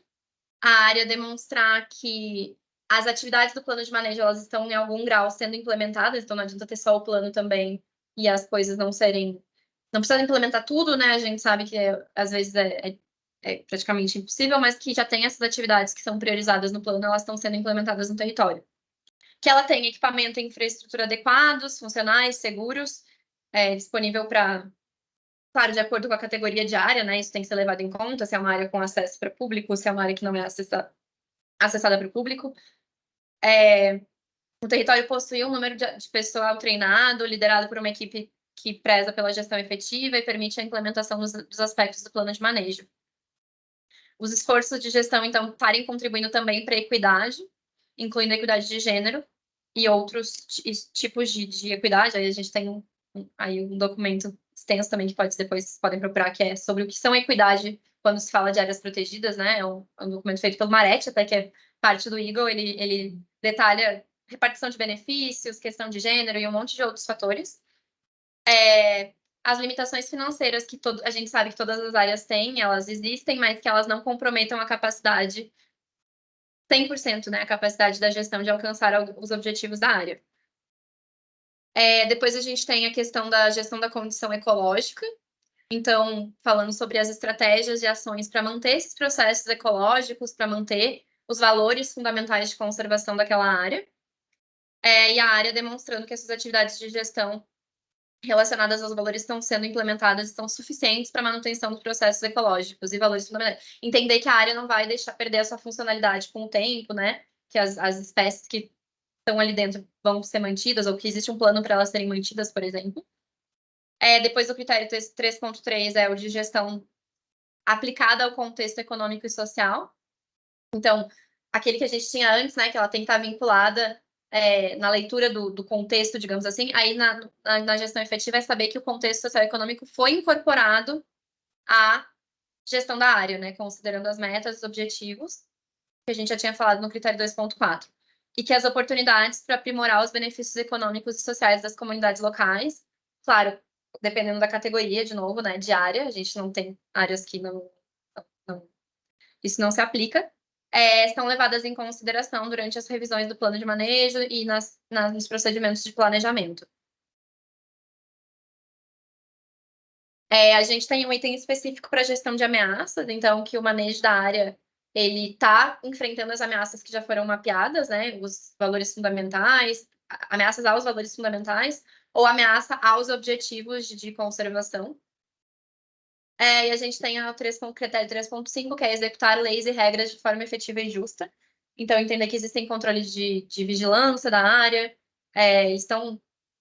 a área demonstrar que as atividades do plano de manejo, elas estão em algum grau sendo implementadas, então não adianta ter só o plano também e as coisas não precisa implementar tudo, né? A gente sabe que às vezes é praticamente impossível, mas que já tem essas atividades que são priorizadas no plano, elas estão sendo implementadas no território. Que ela tem equipamento e infraestrutura adequados, funcionais, seguros, disponível para, claro, de acordo com a categoria de área, né? Isso tem que ser levado em conta, se é uma área com acesso para público, se é uma área que não é acessada para o público. O território possui um número de pessoal treinado, liderado por uma equipe que preza pela gestão efetiva e permite a implementação dos aspectos do plano de manejo. Os esforços de gestão, então, estarem contribuindo também para a equidade, incluindo a equidade de gênero e outros tipos de equidade. Aí a gente tem um documento extenso também que depois podem procurar, que é sobre o que são equidade quando se fala de áreas protegidas, né? É um documento feito pelo Maretti, até que é parte do Eagle, ele detalha repartição de benefícios, questão de gênero e um monte de outros fatores. As limitações financeiras que a gente sabe que todas as áreas têm, elas existem, mas que elas não comprometam a capacidade 100%, né, a capacidade da gestão de alcançar os objetivos da área. Depois a gente tem a questão da gestão da condição ecológica, então, falando sobre as estratégias e ações para manter esses processos ecológicos, para manter os valores fundamentais de conservação daquela área, e a área demonstrando que essas atividades de gestão relacionadas aos valores estão sendo implementadas, estão suficientes para a manutenção dos processos ecológicos e valores fundamentais. Entender que a área não vai deixar perder a sua funcionalidade com o tempo, né? Que as espécies que estão ali dentro vão ser mantidas, ou que existe um plano para elas serem mantidas, por exemplo. Depois, o critério 3.3 é o de gestão aplicada ao contexto econômico e social. Então, aquele que a gente tinha antes, né? Que ela tem que estar vinculada na leitura do contexto, digamos assim, aí na gestão efetiva é saber que o contexto socioeconômico foi incorporado à gestão da área, né, considerando as metas, os objetivos, que a gente já tinha falado no critério 2.4, e que as oportunidades para aprimorar os benefícios econômicos e sociais das comunidades locais, claro, dependendo da categoria, de novo, né, de área, a gente não tem áreas que isso não se aplica, são levadas em consideração durante as revisões do plano de manejo e nos procedimentos de planejamento. A gente tem um item específico para gestão de ameaças, então que o manejo da área ele está enfrentando as ameaças que já foram mapeadas, né? Os valores fundamentais, ameaças aos valores fundamentais, ou ameaça aos objetivos de conservação. E a gente tem o critério 3.5, que é executar leis e regras de forma efetiva e justa. Então, entender que existem controles de vigilância da área, estão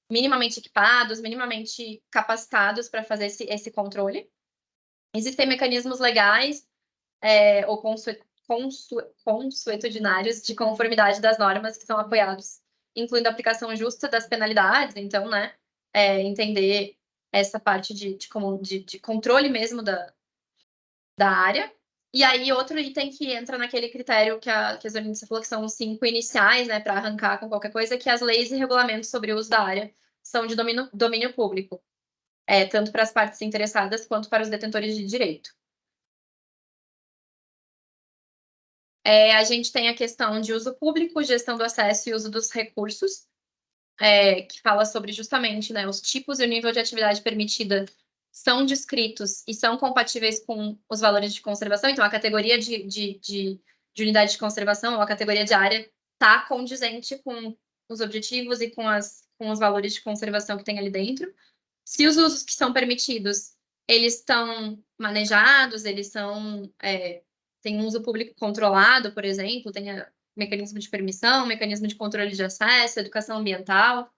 minimamente equipados, minimamente capacitados para fazer esse controle. Existem mecanismos legais ou consuetudinários de conformidade das normas que são apoiados, incluindo a aplicação justa das penalidades, então, né, entender essa parte de controle mesmo da área. E aí, outro item que entra naquele critério que a Zorinha falou, que são os 5 iniciais, né, para arrancar com qualquer coisa, que as leis e regulamentos sobre o uso da área são de domínio público, tanto para as partes interessadas quanto para os detentores de direito. A gente tem a questão de uso público, gestão do acesso e uso dos recursos, que fala sobre justamente, né, os tipos e o nível de atividade permitida são descritos e são compatíveis com os valores de conservação. Então, a categoria de unidade de conservação ou a categoria de área está condizente com os objetivos e com os valores de conservação que tem ali dentro. Se os usos que são permitidos, eles estão manejados, eles são... tem um uso público controlado, por exemplo, tem mecanismo de permissão, mecanismo de controle de acesso, educação ambiental.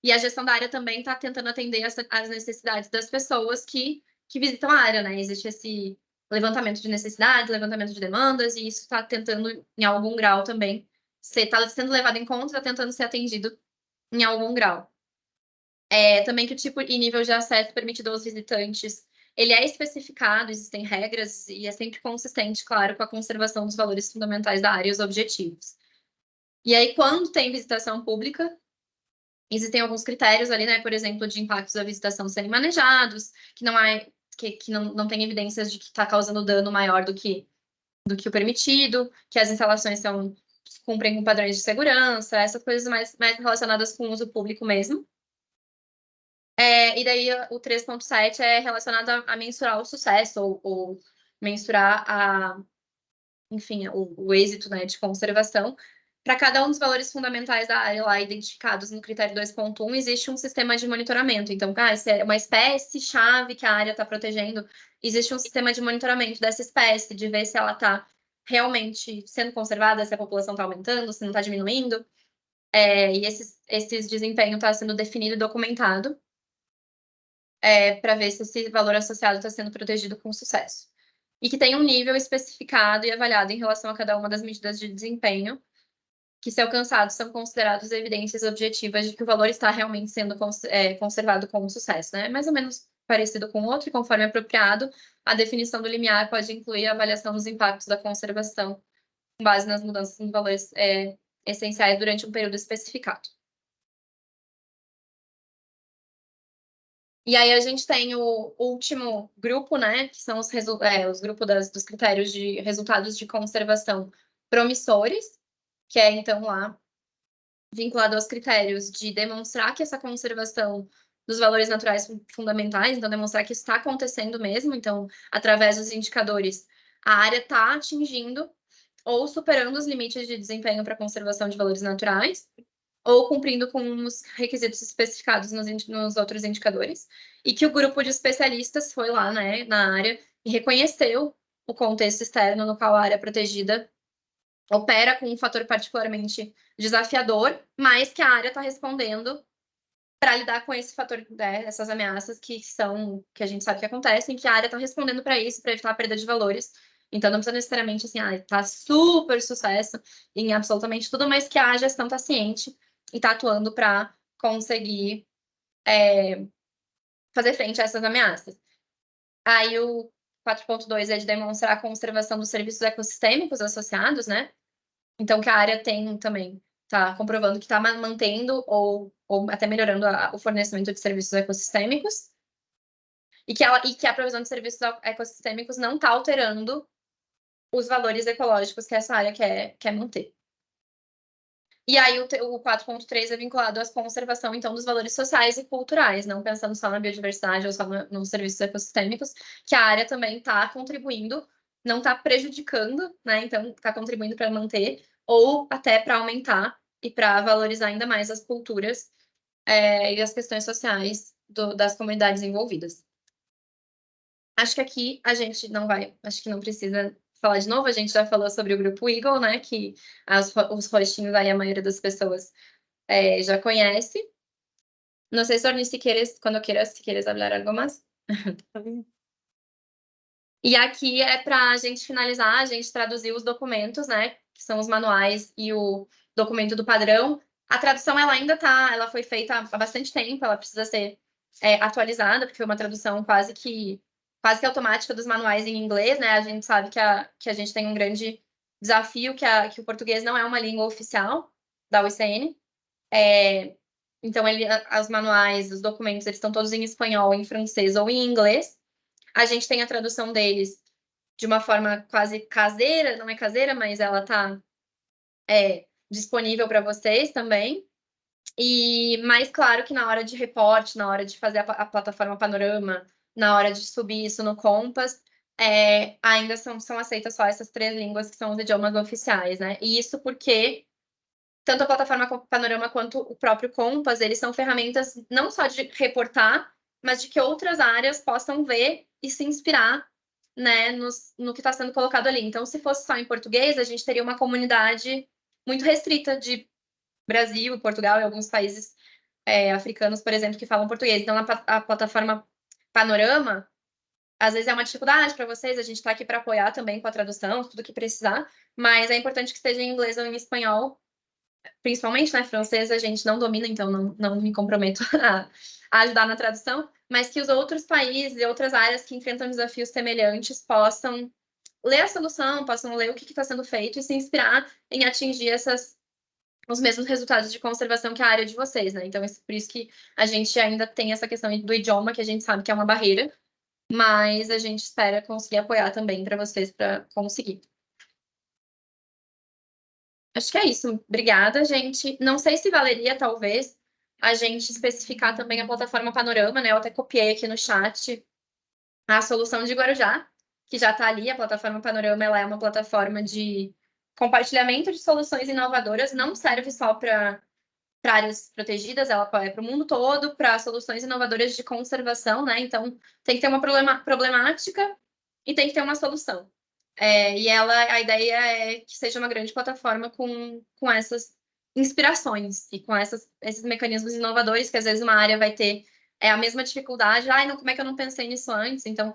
E a gestão da área também está tentando atender as necessidades das pessoas que visitam a área, né? Existe esse levantamento de necessidades, levantamento de demandas, e isso está tentando, em algum grau também, está sendo levado em conta, está tentando ser atendido em algum grau. Também que o tipo e nível de acesso permitido aos visitantes, ele é especificado, existem regras, e é sempre consistente, claro, com a conservação dos valores fundamentais da área e os objetivos. E aí, quando tem visitação pública, existem alguns critérios ali, né? Por exemplo, de impactos da visitação serem manejados, que não tem evidências de que está causando dano maior do que o permitido, que as instalações cumprem com padrões de segurança, essas coisas mais relacionadas com o uso público mesmo. E daí o 3.7 é relacionado a mensurar o sucesso ou mensurar enfim, o êxito, né, de conservação. Para cada um dos valores fundamentais da área lá identificados no critério 2.1, existe um sistema de monitoramento. Então, se é uma espécie-chave que a área está protegendo, existe um sistema de monitoramento dessa espécie, de ver se ela está realmente sendo conservada, se a população está aumentando, se não está diminuindo. E esse desempenho está sendo definido e documentado para ver se esse valor associado está sendo protegido com sucesso. E que tem um nível especificado e avaliado em relação a cada uma das medidas de desempenho, que, se alcançados, são considerados evidências objetivas de que o valor está realmente sendo conservado com sucesso, né? Mais ou menos parecido com o outro, e conforme apropriado, a definição do limiar pode incluir a avaliação dos impactos da conservação com base nas mudanças em valores essenciais durante um período especificado. E aí a gente tem o último grupo, né, que são os grupos dos critérios de resultados de conservação promissores, que é, então, lá vinculado aos critérios de demonstrar que essa conservação dos valores naturais fundamentais, então demonstrar que está acontecendo mesmo, então, através dos indicadores, a área está atingindo ou superando os limites de desempenho para a conservação de valores naturais, ou cumprindo com os requisitos especificados nos outros indicadores, e que o grupo de especialistas foi lá, né, na área e reconheceu o contexto externo no qual a área protegida opera com um fator particularmente desafiador, mas que a área está respondendo para lidar com esse fator, né, essas ameaças que a gente sabe que acontecem, que a área está respondendo para isso, para evitar a perda de valores, Então, não precisa necessariamente, assim, tá super sucesso em absolutamente tudo, mas que a gestão tá ciente e tá atuando para conseguir fazer frente a essas ameaças. Aí, o 4.2 é de demonstrar a conservação dos serviços ecossistêmicos associados, né? Então, que a área tem também, tá comprovando que está mantendo ou até melhorando o fornecimento de serviços ecossistêmicos, e que a provisão de serviços ecossistêmicos não está alterando os valores ecológicos que essa área quer manter. E aí, o 4.3 é vinculado à conservação, então, dos valores sociais e culturais, não pensando só na biodiversidade ou só nos serviços ecossistêmicos, que a área também está contribuindo, não está prejudicando, né? Então, está contribuindo para manter ou até para aumentar e para valorizar ainda mais as culturas e as questões sociais das comunidades envolvidas. Acho que aqui a gente acho que não precisa falar de novo, a gente já falou sobre o grupo Eagle, né, que os rostinhos aí a maioria das pessoas já conhece. Não sei, Sorni, se quieres falar algo mais. E aqui é para a gente finalizar, a gente traduzir os documentos, né, que são os manuais e o documento do padrão. A tradução, ela foi feita há bastante tempo, ela precisa ser atualizada, porque foi uma tradução quase que automática dos manuais em inglês, né? A gente sabe que a gente tem um grande desafio, que o português não é uma língua oficial da UCN. Então, os manuais, os documentos, eles estão todos em espanhol, em francês ou em inglês. A gente tem a tradução deles de uma forma quase caseira, não é caseira, mas ela está disponível para vocês também. Mas claro que na hora de reporte, na hora de fazer a plataforma Panorama, na hora de subir isso no Compass, ainda são aceitas só essas 3 línguas que são os idiomas oficiais, né? E isso porque tanto a plataforma Panorama quanto o próprio Compass, eles são ferramentas não só de reportar, mas de que outras áreas possam ver e se inspirar, né, no que está sendo colocado ali. Então, se fosse só em português, a gente teria uma comunidade muito restrita de Brasil, Portugal e alguns países africanos, por exemplo, que falam português. Então, a plataforma Panorama, às vezes é uma dificuldade para vocês, a gente está aqui para apoiar também com a tradução, tudo que precisar, mas é importante que esteja em inglês ou em espanhol, principalmente, né, francês a gente não domina, então não me comprometo a ajudar na tradução, mas que os outros países e outras áreas que enfrentam desafios semelhantes possam ler a solução, possam ler o que está sendo feito e se inspirar em atingir os mesmos resultados de conservação que a área de vocês, né? Então, por isso que a gente ainda tem essa questão do idioma, que a gente sabe que é uma barreira, mas a gente espera conseguir apoiar também para vocês para conseguir. Acho que é isso. Obrigada, gente. Não sei se valeria, talvez, a gente especificar também a plataforma Panorama, né? Eu até copiei aqui no chat a solução de Guarujá, que já está ali. A plataforma Panorama, ela é uma plataforma de compartilhamento de soluções inovadoras, não serve só para áreas protegidas, ela é para o mundo todo, para soluções inovadoras de conservação, né? Então, tem que ter uma problemática e tem que ter uma solução. E a ideia é que seja uma grande plataforma com essas inspirações e com esses mecanismos inovadores, que às vezes uma área vai ter a mesma dificuldade. Não, como é que eu não pensei nisso antes? Então,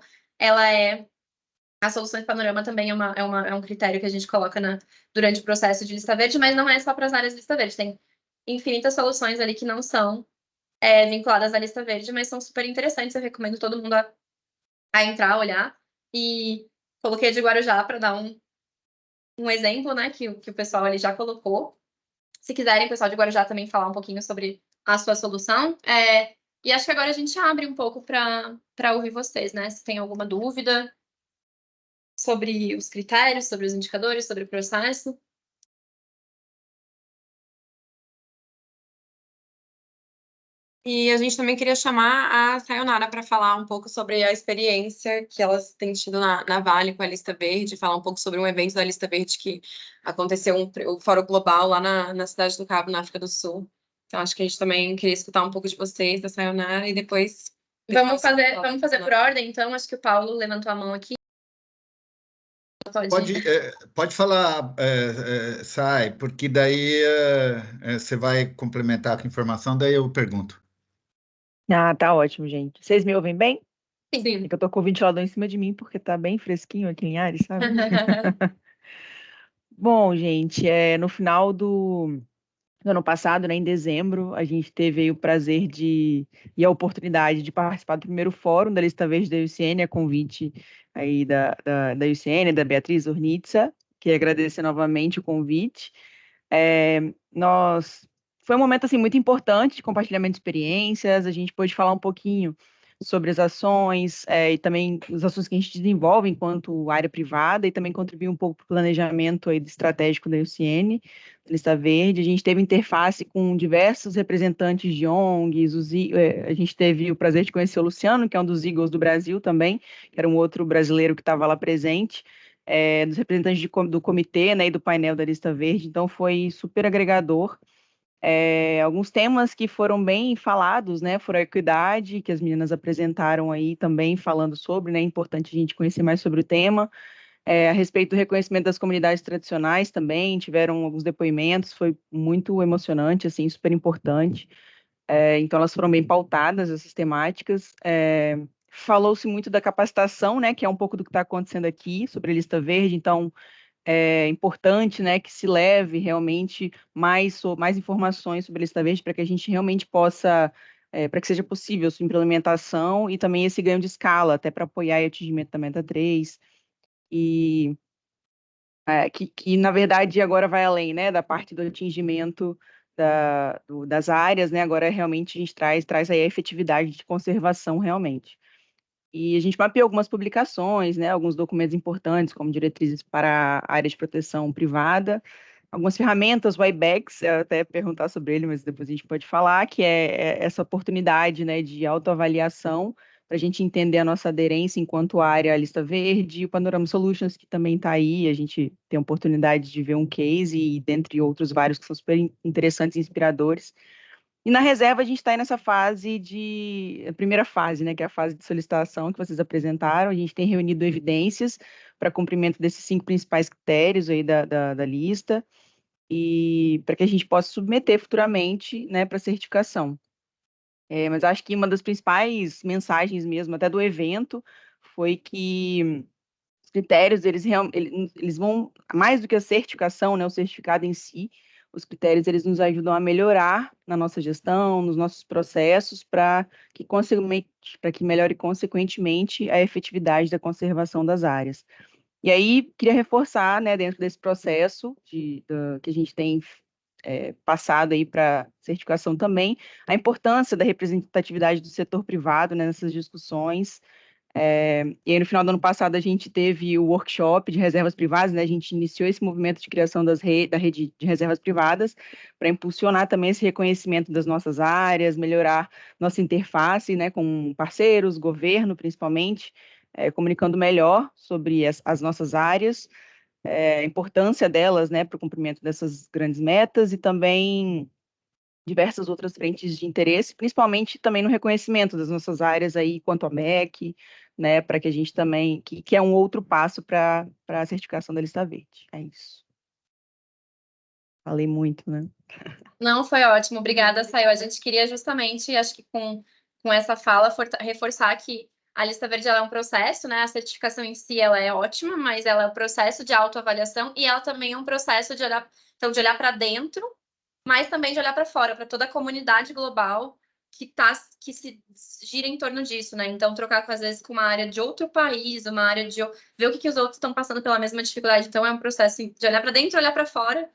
a solução de Panorama também é um critério que a gente coloca durante o processo de lista verde, mas não é só para as áreas de lista verde. Tem infinitas soluções ali que não são vinculadas à lista verde, mas são super interessantes. Eu recomendo todo mundo a entrar, olhar. E coloquei a de Guarujá para dar um exemplo, né, que o pessoal ali já colocou. Se quiserem, o pessoal de Guarujá também falar um pouquinho sobre a sua solução. E acho que agora a gente abre um pouco para ouvir vocês, né? Se tem alguma dúvida sobre os critérios, sobre os indicadores, sobre o processo. E a gente também queria chamar a Sayonara para falar um pouco sobre a experiência que elas têm tido na Vale com a Lista Verde, falar um pouco sobre um evento da Lista Verde que aconteceu, o Fórum Global lá na Cidade do Cabo, na África do Sul. Então, acho que a gente também queria escutar um pouco de vocês, da Sayonara, e depois... Vamos fazer por ordem, então. Acho que o Paulo levantou a mão aqui. Pode falar, Sai, porque daí você vai complementar com informação, daí eu pergunto. Tá ótimo, gente. Vocês me ouvem bem? Sim. É que eu tô com o ventilador em cima de mim porque tá bem fresquinho aqui em Ares, sabe? Bom, gente, no final do ano passado, né, em dezembro, a gente teve aí o prazer e a oportunidade de participar do primeiro fórum da Lista Verde da UCN, a convite aí da UCN, da Beatriz Ornitza, que agradecer novamente o convite. Foi um momento assim muito importante de compartilhamento de experiências. A gente pôde falar um pouquinho sobre as ações e também os assuntos que a gente desenvolve enquanto área privada e também contribuir um pouco para o planejamento aí estratégico da UCN, Lista Verde. A gente teve interface com diversos representantes de ONGs, a gente teve o prazer de conhecer o Luciano, que é um dos Eagles do Brasil também, que era um outro brasileiro que estava lá presente, dos representantes do comitê, né, e do painel da Lista Verde. Então foi super agregador. Alguns temas que foram bem falados, né, foram a equidade, que as meninas apresentaram aí também falando sobre, né, é importante a gente conhecer mais sobre o tema, a respeito do reconhecimento das comunidades tradicionais também, tiveram alguns depoimentos, foi muito emocionante, assim, super importante, então elas foram bem pautadas, essas temáticas, falou-se muito da capacitação, né, que é um pouco do que está acontecendo aqui, sobre a Lista Verde, então é importante, né, que se leve realmente mais informações sobre a Lista Verde para que a gente realmente possa, para que seja possível sua implementação e também esse ganho de escala, até para apoiar o atingimento da meta 3, e que na verdade agora vai além, né, da parte do atingimento das áreas, né, agora realmente a gente traz aí a efetividade de conservação realmente. E a gente mapeou algumas publicações, né, alguns documentos importantes, como diretrizes para a área de proteção privada, algumas ferramentas, o IBEX, eu até perguntar sobre ele, mas depois a gente pode falar, que é essa oportunidade, né, de autoavaliação, para a gente entender a nossa aderência enquanto área à Lista Verde, e o Panorama Solutions, que também está aí, a gente tem a oportunidade de ver um case, e dentre outros vários que são super interessantes e inspiradores. E na reserva a gente está aí nessa a primeira fase, né, que é a fase de solicitação que vocês apresentaram. A gente tem reunido evidências para cumprimento desses 5 principais critérios aí da lista e para que a gente possa submeter futuramente, né, para certificação. Mas acho que uma das principais mensagens mesmo, até do evento, foi que os critérios, eles vão, mais do que a certificação, né, o certificado em si, os critérios, eles nos ajudam a melhorar na nossa gestão, nos nossos processos, para que melhore consequentemente a efetividade da conservação das áreas. E aí, queria reforçar, né, dentro desse processo que a gente tem passado aí para certificação também, a importância da representatividade do setor privado, né, nessas discussões. E aí, no final do ano passado, a gente teve o workshop de reservas privadas, né? A gente iniciou esse movimento de criação da rede de reservas privadas para impulsionar também esse reconhecimento das nossas áreas, melhorar nossa interface, né, com parceiros, governo, principalmente, comunicando melhor sobre as nossas áreas, a importância delas, né, para o cumprimento dessas grandes metas e também diversas outras frentes de interesse, principalmente também no reconhecimento das nossas áreas aí quanto a MEC, né, para que a gente também, que é um outro passo para a certificação da Lista Verde. É isso. Falei muito, né? Não, foi ótimo. Obrigada, Sayo. A gente queria justamente, acho que com essa fala, reforçar que a Lista Verde ela é um processo, né? A certificação em si ela é ótima, mas ela é um processo de autoavaliação e ela também é um processo de olhar para dentro, mas também de olhar para fora, para toda a comunidade global que se gira em torno disso, né? Então, trocar, às vezes, com uma área de outro país, uma área de... ver o que os outros estão passando pela mesma dificuldade. Então, é um processo de olhar para dentro, olhar para fora,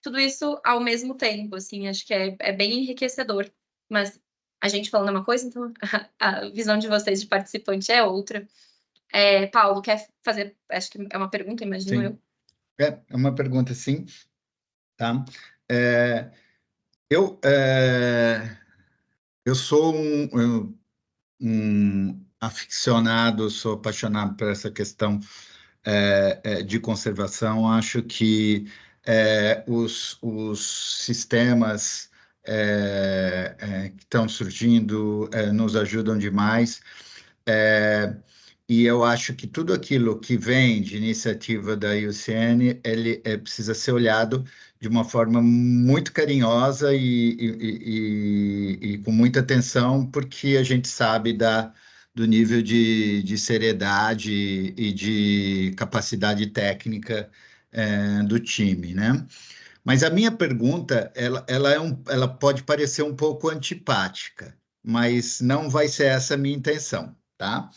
tudo isso ao mesmo tempo, assim, acho que é bem enriquecedor. Mas a gente falando uma coisa, então a visão de vocês de participante é outra. Paulo, quer fazer... Acho que é uma pergunta, imagino eu. É uma pergunta, sim. Tá? Eu sou um aficionado, sou apaixonado por essa questão de conservação. Acho que os sistemas que estão surgindo nos ajudam demais. E eu acho que tudo aquilo que vem de iniciativa da IUCN, ele precisa ser olhado de uma forma muito carinhosa e com muita atenção, porque a gente sabe do nível de seriedade e de capacidade técnica do time, né? Mas a minha pergunta, ela pode parecer um pouco antipática, mas não vai ser essa a minha intenção, tá?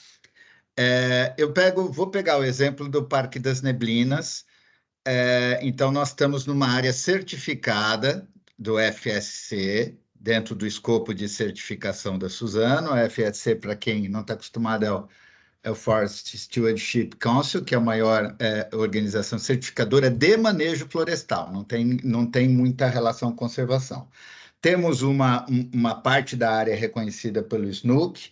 Vou pegar o exemplo do Parque das Neblinas. Então, nós estamos numa área certificada do FSC, dentro do escopo de certificação da Suzano. A FSC, para quem não está acostumado, é o Forest Stewardship Council, que é a maior organização certificadora de manejo florestal, não tem muita relação com conservação. Temos uma parte da área reconhecida pelo SNUC,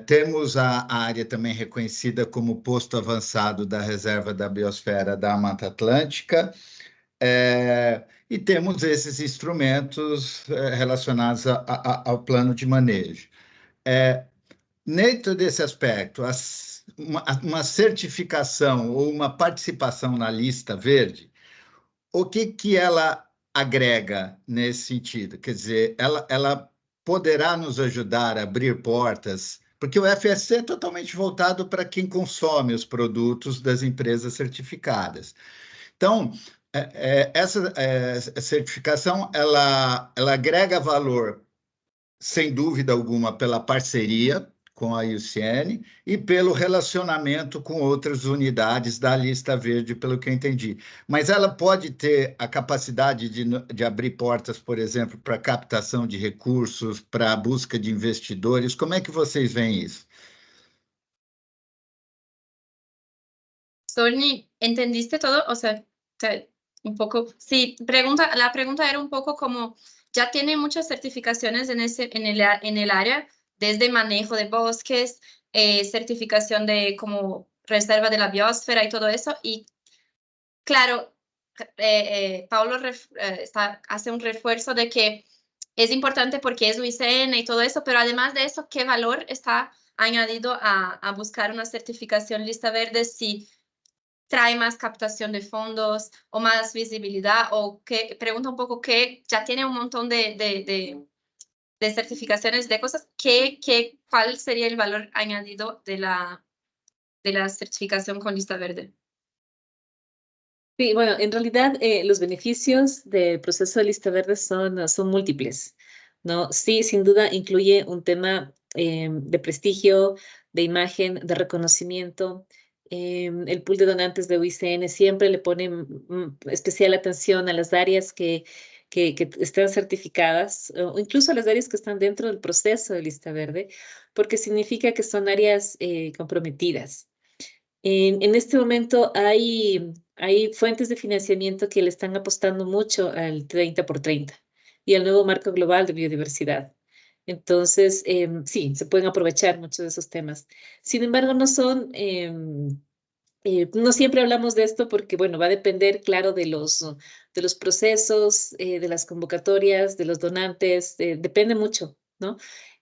temos a área também reconhecida como posto avançado da Reserva da Biosfera da Mata Atlântica, e temos esses instrumentos relacionados ao plano de manejo. Dentro desse aspecto, uma certificação ou uma participação na lista verde, o que ela agrega nesse sentido? Quer dizer, ela poderá nos ajudar a abrir portas, porque o FSC é totalmente voltado para quem consome os produtos das empresas certificadas. Então, essa certificação, ela agrega valor, sem dúvida alguma, pela parceria com a IUCN e pelo relacionamento com outras unidades da lista verde, pelo que eu entendi. Mas ela pode ter a capacidade de abrir portas, por exemplo, para captação de recursos, para a busca de investidores. Como é que vocês veem isso? Sorni, ¿entendiste todo? O sea, un poco, sí, la pregunta era un poco como, ya tiene muchas certificaciones en el área, desde manejo de bosques, certificación de como reserva de la biosfera y todo eso, y claro, Paulo hace un refuerzo de que es importante porque es UICN y todo eso, pero además de eso, ¿qué valor está añadido a buscar una certificación lista verde si trae más captación de fondos o más visibilidad? O que pregunta un poco que ya tiene un montón de certificaciones de cosas, ¿cuál sería el valor añadido de la certificación con lista verde? Sí, bueno, en realidad los beneficios del proceso de lista verde son múltiples, ¿no? Sí, sin duda incluye un tema de prestigio, de imagen, de reconocimiento. El pool de donantes de UICN siempre le pone especial atención a las áreas que están certificadas, o incluso a las áreas que están dentro del proceso de lista verde, porque significa que son áreas comprometidas. En este momento hay fuentes de financiamiento que le están apostando mucho al 30 por 30 y al nuevo marco global de biodiversidad. Entonces, sí, se pueden aprovechar muchos de esos temas. Sin embargo, no siempre hablamos de esto porque, bueno, va a depender, claro, de los procesos, de las convocatorias, de los donantes, depende mucho, ¿no?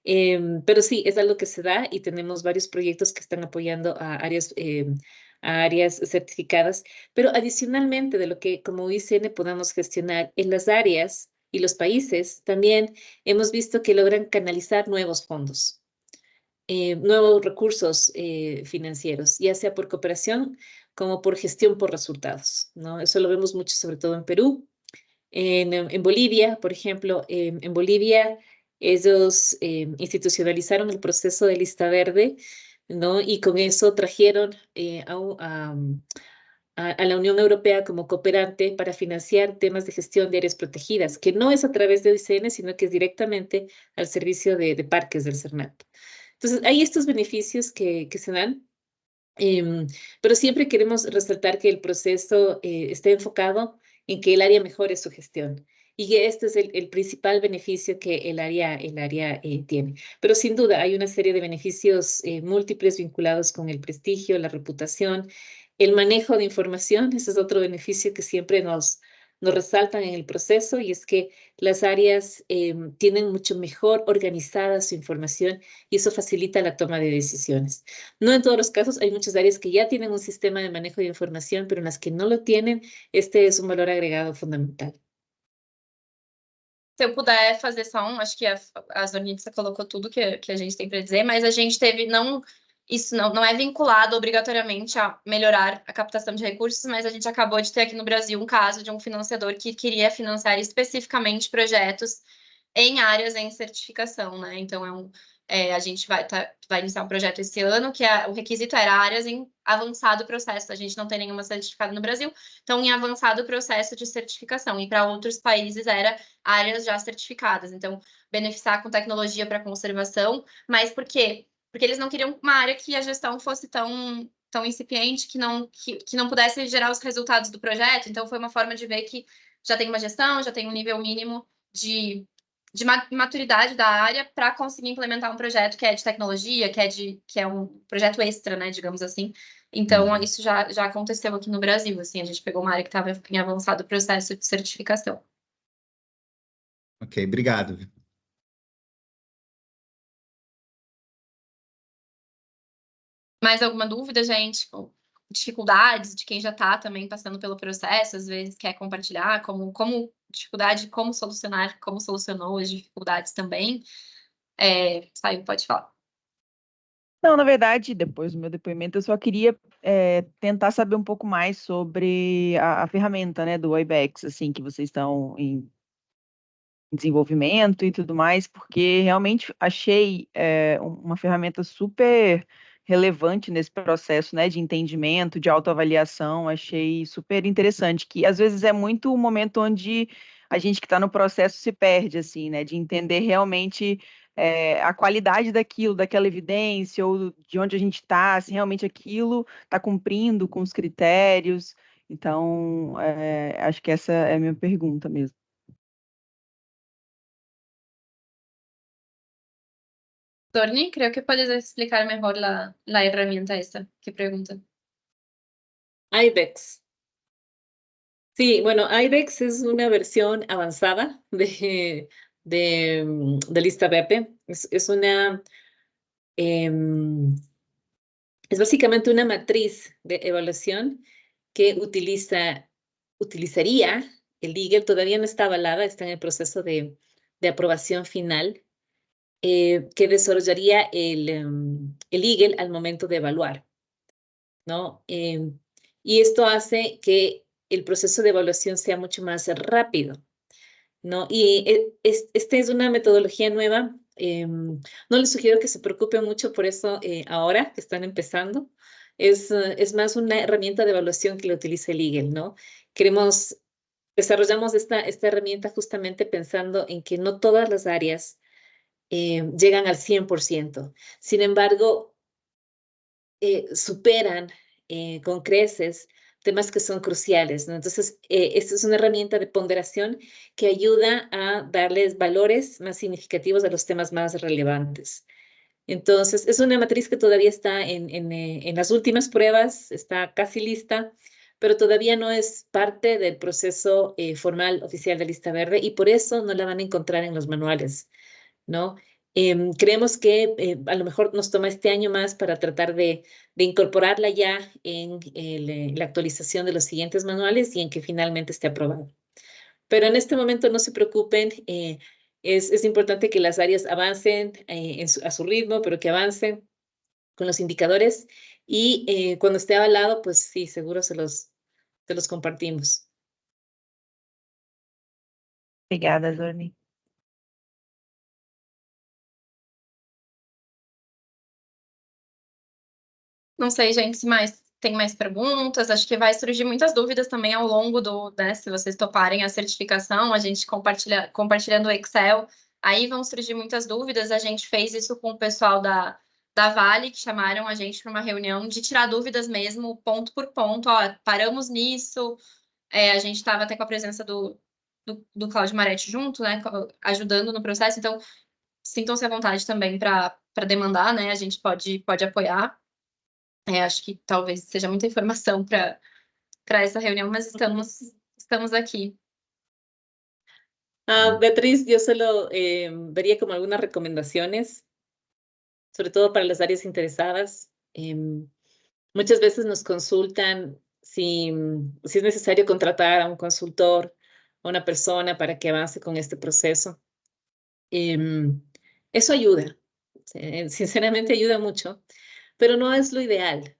Pero sí, es algo que se da y tenemos varios proyectos que están apoyando a áreas certificadas, pero adicionalmente de lo que como UICN podamos gestionar en las áreas y los países, también hemos visto que logran canalizar nuevos fondos, nuevos recursos financieros, ya sea por cooperación como por gestión por resultados, ¿no? Eso lo vemos mucho, sobre todo en Perú. En Bolivia, por ejemplo, en Bolivia ellos institucionalizaron el proceso de lista verde, ¿no? Y con eso trajeron a la Unión Europea como cooperante para financiar temas de gestión de áreas protegidas, que no es a través de UICN, sino que es directamente al servicio de parques del CERNAP. Entonces, hay estos beneficios que se dan, pero siempre queremos resaltar que el proceso esté enfocado en que el área mejore su gestión y que este es el principal beneficio que el área tiene. Pero sin duda hay una serie de beneficios múltiples vinculados con el prestigio, la reputación, el manejo de información. Ese es otro beneficio que siempre nos resaltan en el proceso, y es que las áreas tienen mucho mejor organizada su información y eso facilita la toma de decisiones. No en todos los casos, hay muchas áreas que ya tienen un sistema de manejo de información, pero en las que no lo tienen, este es un valor agregado fundamental. se eu puder fazer só acho que a Zornitsa colocou tudo que a gente tem para dizer, mas a gente teve, isso não é vinculado obrigatoriamente a melhorar a captação de recursos, mas a gente acabou de ter aqui no Brasil um caso de um financiador que queria financiar especificamente projetos em áreas em certificação, né? Então, a gente vai iniciar um projeto esse ano, que o requisito era áreas em avançado processo. A gente não tem nenhuma certificada no Brasil, então em avançado processo de certificação. E para outros países era áreas já certificadas. Então, beneficiar com tecnologia para conservação. Mas por quê? Porque eles não queriam uma área que a gestão fosse tão incipiente que não pudesse gerar os resultados do projeto. Então, foi uma forma de ver que já tem uma gestão, já tem um nível mínimo de maturidade da área para conseguir implementar um projeto que é de tecnologia, que é um projeto extra, né, digamos assim. Então, isso já aconteceu aqui no Brasil, assim, a gente pegou uma área que estava em avançado processo de certificação. Ok, obrigado. Mais alguma dúvida, gente? Dificuldades de quem já está também passando pelo processo, às vezes quer compartilhar como dificuldade, como solucionar, como solucionou as dificuldades também. Saiu, pode falar. Não, na verdade, depois do meu depoimento, eu só queria tentar saber um pouco mais sobre a ferramenta, né, do Ibex, assim, que vocês estão em desenvolvimento e tudo mais, porque realmente achei uma ferramenta super relevante nesse processo, né, de entendimento, de autoavaliação, achei super interessante, que às vezes é muito o momento onde a gente que está no processo se perde, assim, né, de entender realmente a qualidade daquilo, daquela evidência, ou de onde a gente está, se realmente aquilo está cumprindo com os critérios. Então, acho que essa é a minha pergunta mesmo. Dorni, creo que puedes explicar mejor la herramienta esta que pregunta. IBEX. Sí, bueno, IBEX es una versión avanzada de lista verde. Es básicamente una matriz de evaluación que utilizaría el Eagle, todavía no está avalada, está en el proceso de aprobación final, que desarrollaría el Eagle al momento de evaluar, ¿no? Y esto hace que el proceso de evaluación sea mucho más rápido, ¿no? Y esta es una metodología nueva. No les sugiero que se preocupen mucho por eso ahora que están empezando. Es más una herramienta de evaluación que la utiliza el Eagle, ¿no? Desarrollamos esta herramienta justamente pensando en que no todas las áreas llegan al 100%. Sin embargo, superan con creces temas que son cruciales, ¿no? Entonces, esta es una herramienta de ponderación que ayuda a darles valores más significativos a los temas más relevantes. Entonces, es una matriz que todavía está en las últimas pruebas, está casi lista, pero todavía no es parte del proceso formal oficial de lista verde y por eso no la van a encontrar en los manuales, ¿no? Creemos que a lo mejor nos toma este año más para tratar de incorporarla ya en la actualización de los siguientes manuales y en que finalmente esté aprobado. Pero en este momento no se preocupen, es importante que las áreas avancen a su ritmo, pero que avancen con los indicadores y cuando esté avalado, pues sí, seguro se los compartimos. Obrigada, Zorni. Não sei, gente, se tem mais perguntas. Acho que vai surgir muitas dúvidas também ao longo né, se vocês toparem a certificação, a gente compartilhando o Excel, aí vão surgir muitas dúvidas. A gente fez isso com o pessoal da Vale, que chamaram a gente para uma reunião de tirar dúvidas mesmo, ponto por ponto. Ó, paramos nisso. A gente estava até com a presença do Cláudio Maretti junto, né, ajudando no processo. Então, sintam-se à vontade também para demandar, né? A gente pode apoiar. Acho que talvez seja muita informação para essa reunião, mas estamos aquí. Beatriz, yo solo vería como algunas recomendaciones, sobre todo para las áreas interesadas. Muchas veces nos consultan si es necesario contratar a un consultor una persona para que avance con este proceso. Eso ayuda, sinceramente ayuda mucho, pero no es lo ideal.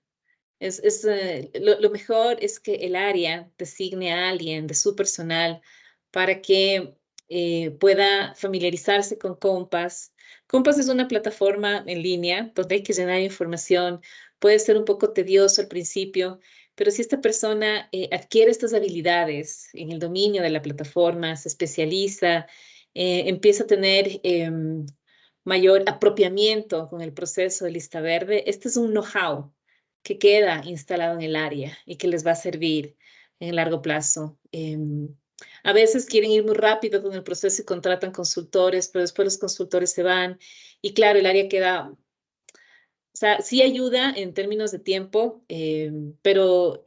Lo mejor es que el área designe a alguien de su personal para que pueda familiarizarse con Compass. Compass es una plataforma en línea donde hay que llenar información. Puede ser un poco tedioso al principio, pero si esta persona adquiere estas habilidades en el dominio de la plataforma, se especializa, empieza a tener mayor apropiamiento con el proceso de lista verde, este es un know-how que queda instalado en el área y que les va a servir en el largo plazo. A veces quieren ir muy rápido con el proceso y contratan consultores, pero después los consultores se van y claro, el área queda, o sea, sí ayuda en términos de tiempo, pero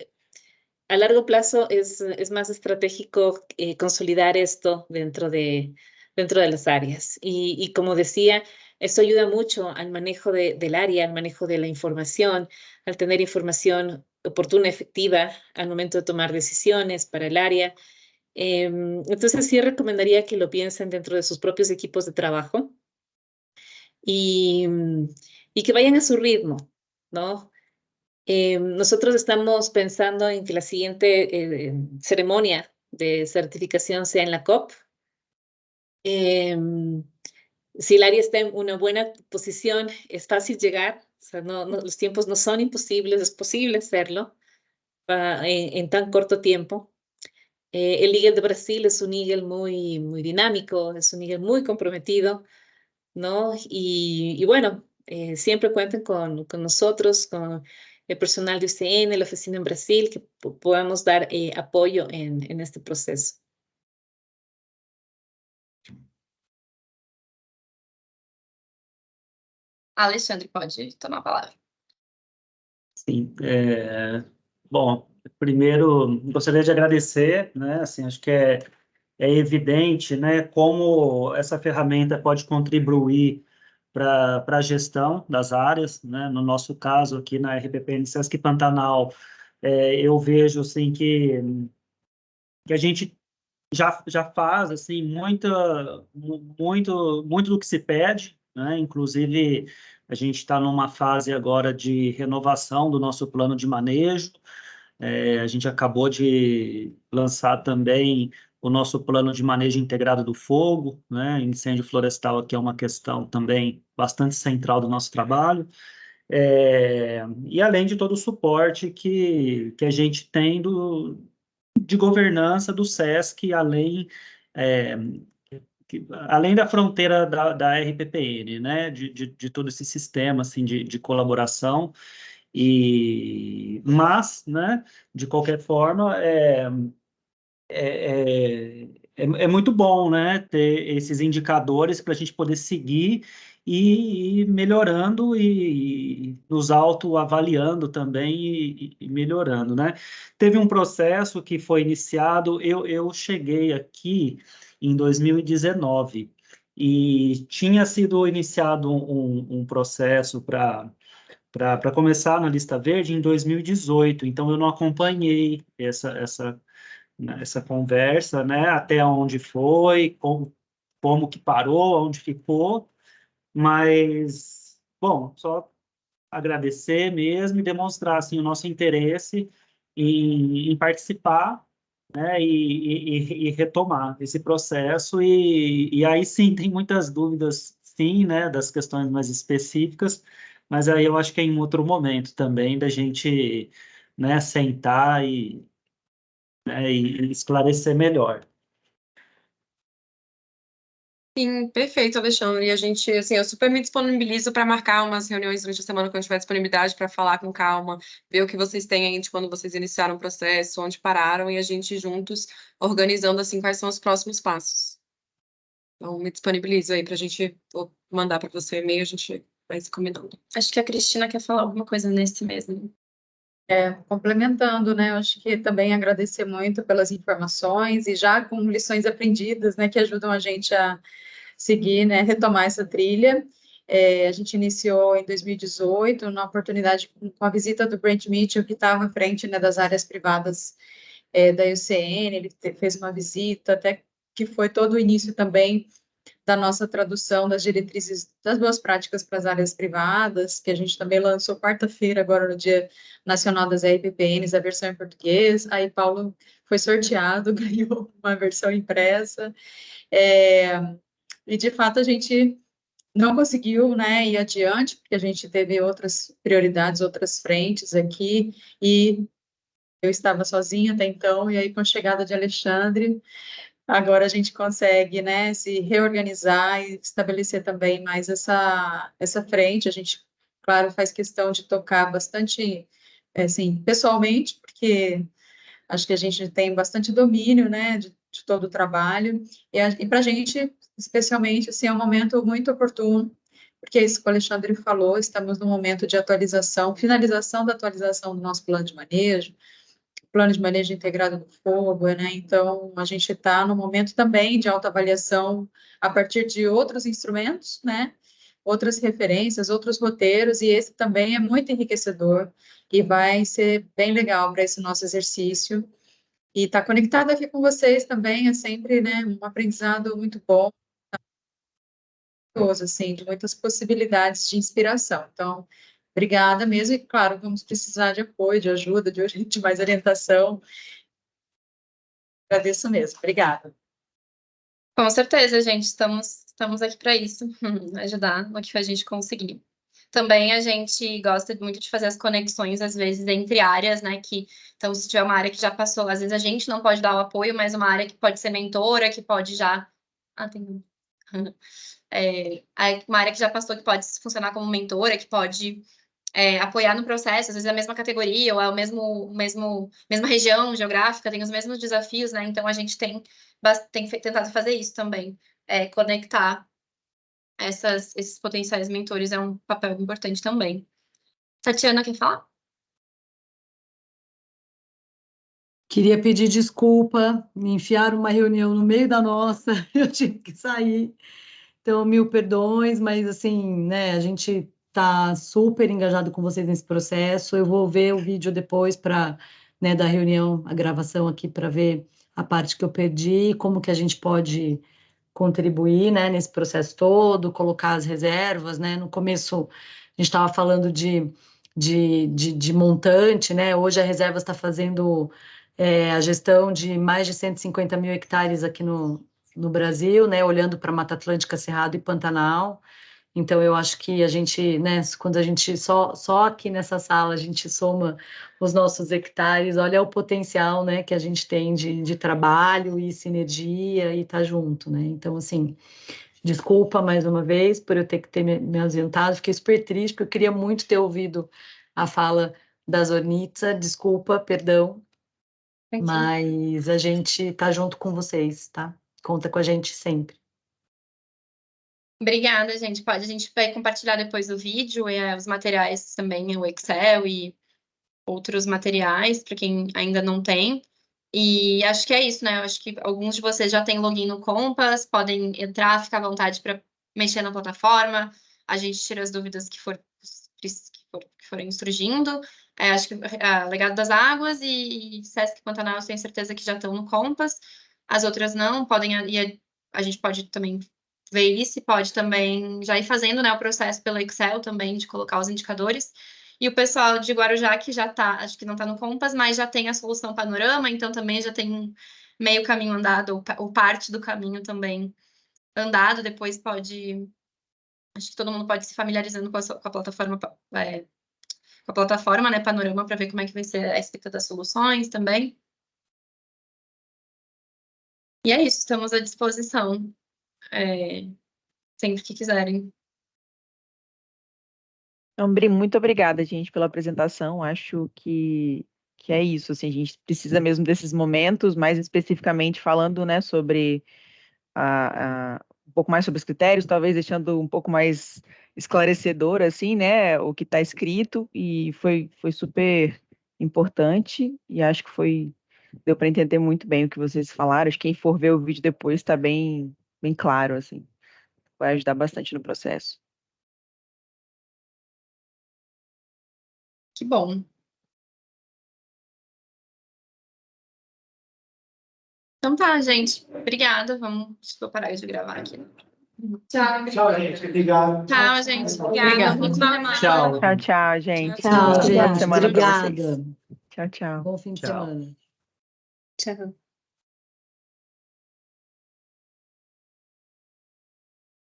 a largo plazo es más estratégico consolidar esto dentro de las áreas. Y como decía, esto ayuda mucho al manejo del área, al manejo de la información, al tener información oportuna, efectiva, al momento de tomar decisiones para el área. Entonces, sí recomendaría que lo piensen dentro de sus propios equipos de trabajo y que vayan a su ritmo, ¿no? Nosotros estamos pensando en que la siguiente ceremonia de certificación sea en la COP. Si el área está en una buena posición, es fácil llegar. O sea, los tiempos no son imposibles, es posible hacerlo en tan corto tiempo. El Eagle de Brasil es un Eagle muy, muy dinámico, es un Eagle muy comprometido, ¿no? Y bueno, siempre cuenten con nosotros, con el personal de UCN, la oficina en Brasil, que podamos dar apoyo en este proceso. Alexandre, pode tomar a palavra. Sim, bom, primeiro gostaria de agradecer, né, assim, acho que é evidente, né, como essa ferramenta pode contribuir para a gestão das áreas, né, no nosso caso aqui na RPPN Sesc Pantanal, eu vejo, assim, que a gente já faz, assim, muito do que se pede, né, inclusive a gente está numa fase agora de renovação do nosso plano de manejo. A gente acabou de lançar também o nosso plano de manejo integrado do fogo, né? Incêndio florestal aqui é uma questão também bastante central do nosso trabalho. E além de todo o suporte que a gente tem de governança do SESC, além da fronteira da RPPN, né, de todo esse sistema assim, de colaboração, mas, né, de qualquer forma, é muito bom, né, ter esses indicadores para a gente poder seguir e ir melhorando e nos autoavaliando também e melhorando, né? Teve um processo que foi iniciado, eu cheguei aqui em 2019 e tinha sido iniciado um processo para começar na lista verde em 2018, então eu não acompanhei essa conversa, né, até onde foi, como que parou, onde ficou, mas, bom, só agradecer mesmo e demonstrar, assim, o nosso interesse em participar, né, e retomar esse processo, e aí sim, tem muitas dúvidas, sim, né, das questões mais específicas, mas aí eu acho que é em outro momento também da gente, né, sentar né, e esclarecer melhor. Sim, perfeito, Alexandre. E a gente, assim, eu super me disponibilizo para marcar umas reuniões durante a semana quando eu tiver disponibilidade para falar com calma, ver o que vocês têm aí de quando vocês iniciaram o processo, onde pararam, e a gente juntos organizando, assim, quais são os próximos passos. Então, me disponibilizo aí para a gente, vou mandar para você o e-mail, a gente vai se combinando. Acho que a Cristina quer falar alguma coisa nesse mesmo. Complementando, né, eu acho que também agradecer muito pelas informações e já com lições aprendidas, né, que ajudam a gente a seguir, né, retomar essa trilha. A gente iniciou em 2018, na oportunidade com a visita do Brent Mitchell, que estava à frente, né, das áreas privadas da UCN, ele fez uma visita, até que foi todo o início também da nossa tradução das diretrizes das boas práticas para as áreas privadas, que a gente também lançou quarta-feira, agora no Dia Nacional das RPPNs, a versão em português. Aí Paulo foi sorteado, ganhou uma versão impressa. E, de fato, a gente não conseguiu, né, ir adiante, porque a gente teve outras prioridades, outras frentes aqui, e eu estava sozinha até então, e aí com a chegada de Alexandre, agora a gente consegue, né, se reorganizar e estabelecer também mais essa frente. A gente, claro, faz questão de tocar bastante, assim, pessoalmente, porque acho que a gente tem bastante domínio, né, de todo o trabalho, e para a gente, especialmente, assim, é um momento muito oportuno, porque é isso que o Alexandre falou, estamos no momento de atualização, finalização da atualização do nosso plano de manejo integrado do fogo, né? Então, a gente está no momento também de autoavaliação a partir de outros instrumentos, né? Outras referências, outros roteiros, e esse também é muito enriquecedor e vai ser bem legal para esse nosso exercício. E estar conectado aqui com vocês também é sempre, né, um aprendizado muito bom, assim, de muitas possibilidades de inspiração. Então, obrigada mesmo, e claro, vamos precisar de apoio, de ajuda, de mais orientação. Agradeço mesmo. Obrigada. Com certeza, gente, estamos aqui para isso, ajudar no que a gente conseguir. Também a gente gosta muito de fazer as conexões, às vezes, entre áreas, né? Então, se tiver uma área que já passou, às vezes a gente não pode dar o apoio, mas uma área que pode ser mentora, que pode já. Ah, tem. Uma área que já passou, que pode funcionar como mentora, que pode apoiar no processo, às vezes é a mesma categoria, ou é mesma região geográfica, tem os mesmos desafios, né? Então, a gente tem tentado fazer isso também, conectar esses potenciais mentores é um papel importante também. Tatiana, quer falar? Queria pedir desculpa, me enfiaram uma reunião no meio da nossa, eu tive que sair. Então, 1000 perdões, mas assim, né, a gente tá super engajado com vocês nesse processo. Eu vou ver o vídeo depois para, né, da reunião, a gravação aqui para ver a parte que eu perdi, como que a gente pode contribuir, né, nesse processo todo, colocar as reservas, né? No começo a gente estava falando de montante, né? Hoje a reserva está fazendo a gestão de mais de 150 mil hectares aqui no Brasil, né? Olhando para Mata Atlântica, Cerrado e Pantanal. Então, eu acho que a gente, né, quando a gente só aqui nessa sala a gente soma os nossos hectares, olha o potencial, né, que a gente tem de trabalho e sinergia e estar junto, né? Então, assim, desculpa mais uma vez por eu ter que ter me ausentado, fiquei super triste, porque eu queria muito ter ouvido a fala da Zornitza, desculpa, perdão, mas a gente está junto com vocês, tá? Conta com a gente sempre. Obrigada, gente. A gente vai compartilhar depois o vídeo e os materiais também, o Excel e outros materiais, para quem ainda não tem. E acho que é isso, né? Eu acho que alguns de vocês já têm login no Compass, podem entrar, ficar à vontade para mexer na plataforma. A gente tira as dúvidas que forem surgindo. Acho que Legado das Águas e Sesc Pantanal, eu tenho certeza que já estão no Compass. As outras não, e a gente pode também ver isso e pode também já ir fazendo, né, o processo pelo Excel também, de colocar os indicadores. E o pessoal de Guarujá, que já está, acho que não está no Compass, mas já tem a solução Panorama, então também já tem meio caminho andado, ou parte do caminho também andado, depois pode... Acho que todo mundo pode se familiarizando com a plataforma, né, Panorama, para ver como é que vai ser a escrita das soluções também. E é isso, estamos à disposição, sempre que quiserem. Então, muito obrigada, gente, pela apresentação. Acho que é isso, assim, a gente precisa mesmo desses momentos, mais especificamente falando, né, sobre um pouco mais sobre os critérios, talvez deixando um pouco mais esclarecedor, assim, né, o que está escrito, e foi super importante, e acho que deu para entender muito bem o que vocês falaram. Acho que quem for ver o vídeo depois está bem claro, assim, vai ajudar bastante no processo. Que bom. Então tá, gente. Obrigada. Acho que eu parar de gravar aqui. Tchau. Tchau, gente. Obrigado. Tchau, gente. Obrigada. Bom fim de semana. Tchau. Tchau, tchau, gente. Tchau, Boa gente. semana pra vocês. Obrigada. Tchau, tchau. Bom fim de Tchau. semana. Tchau.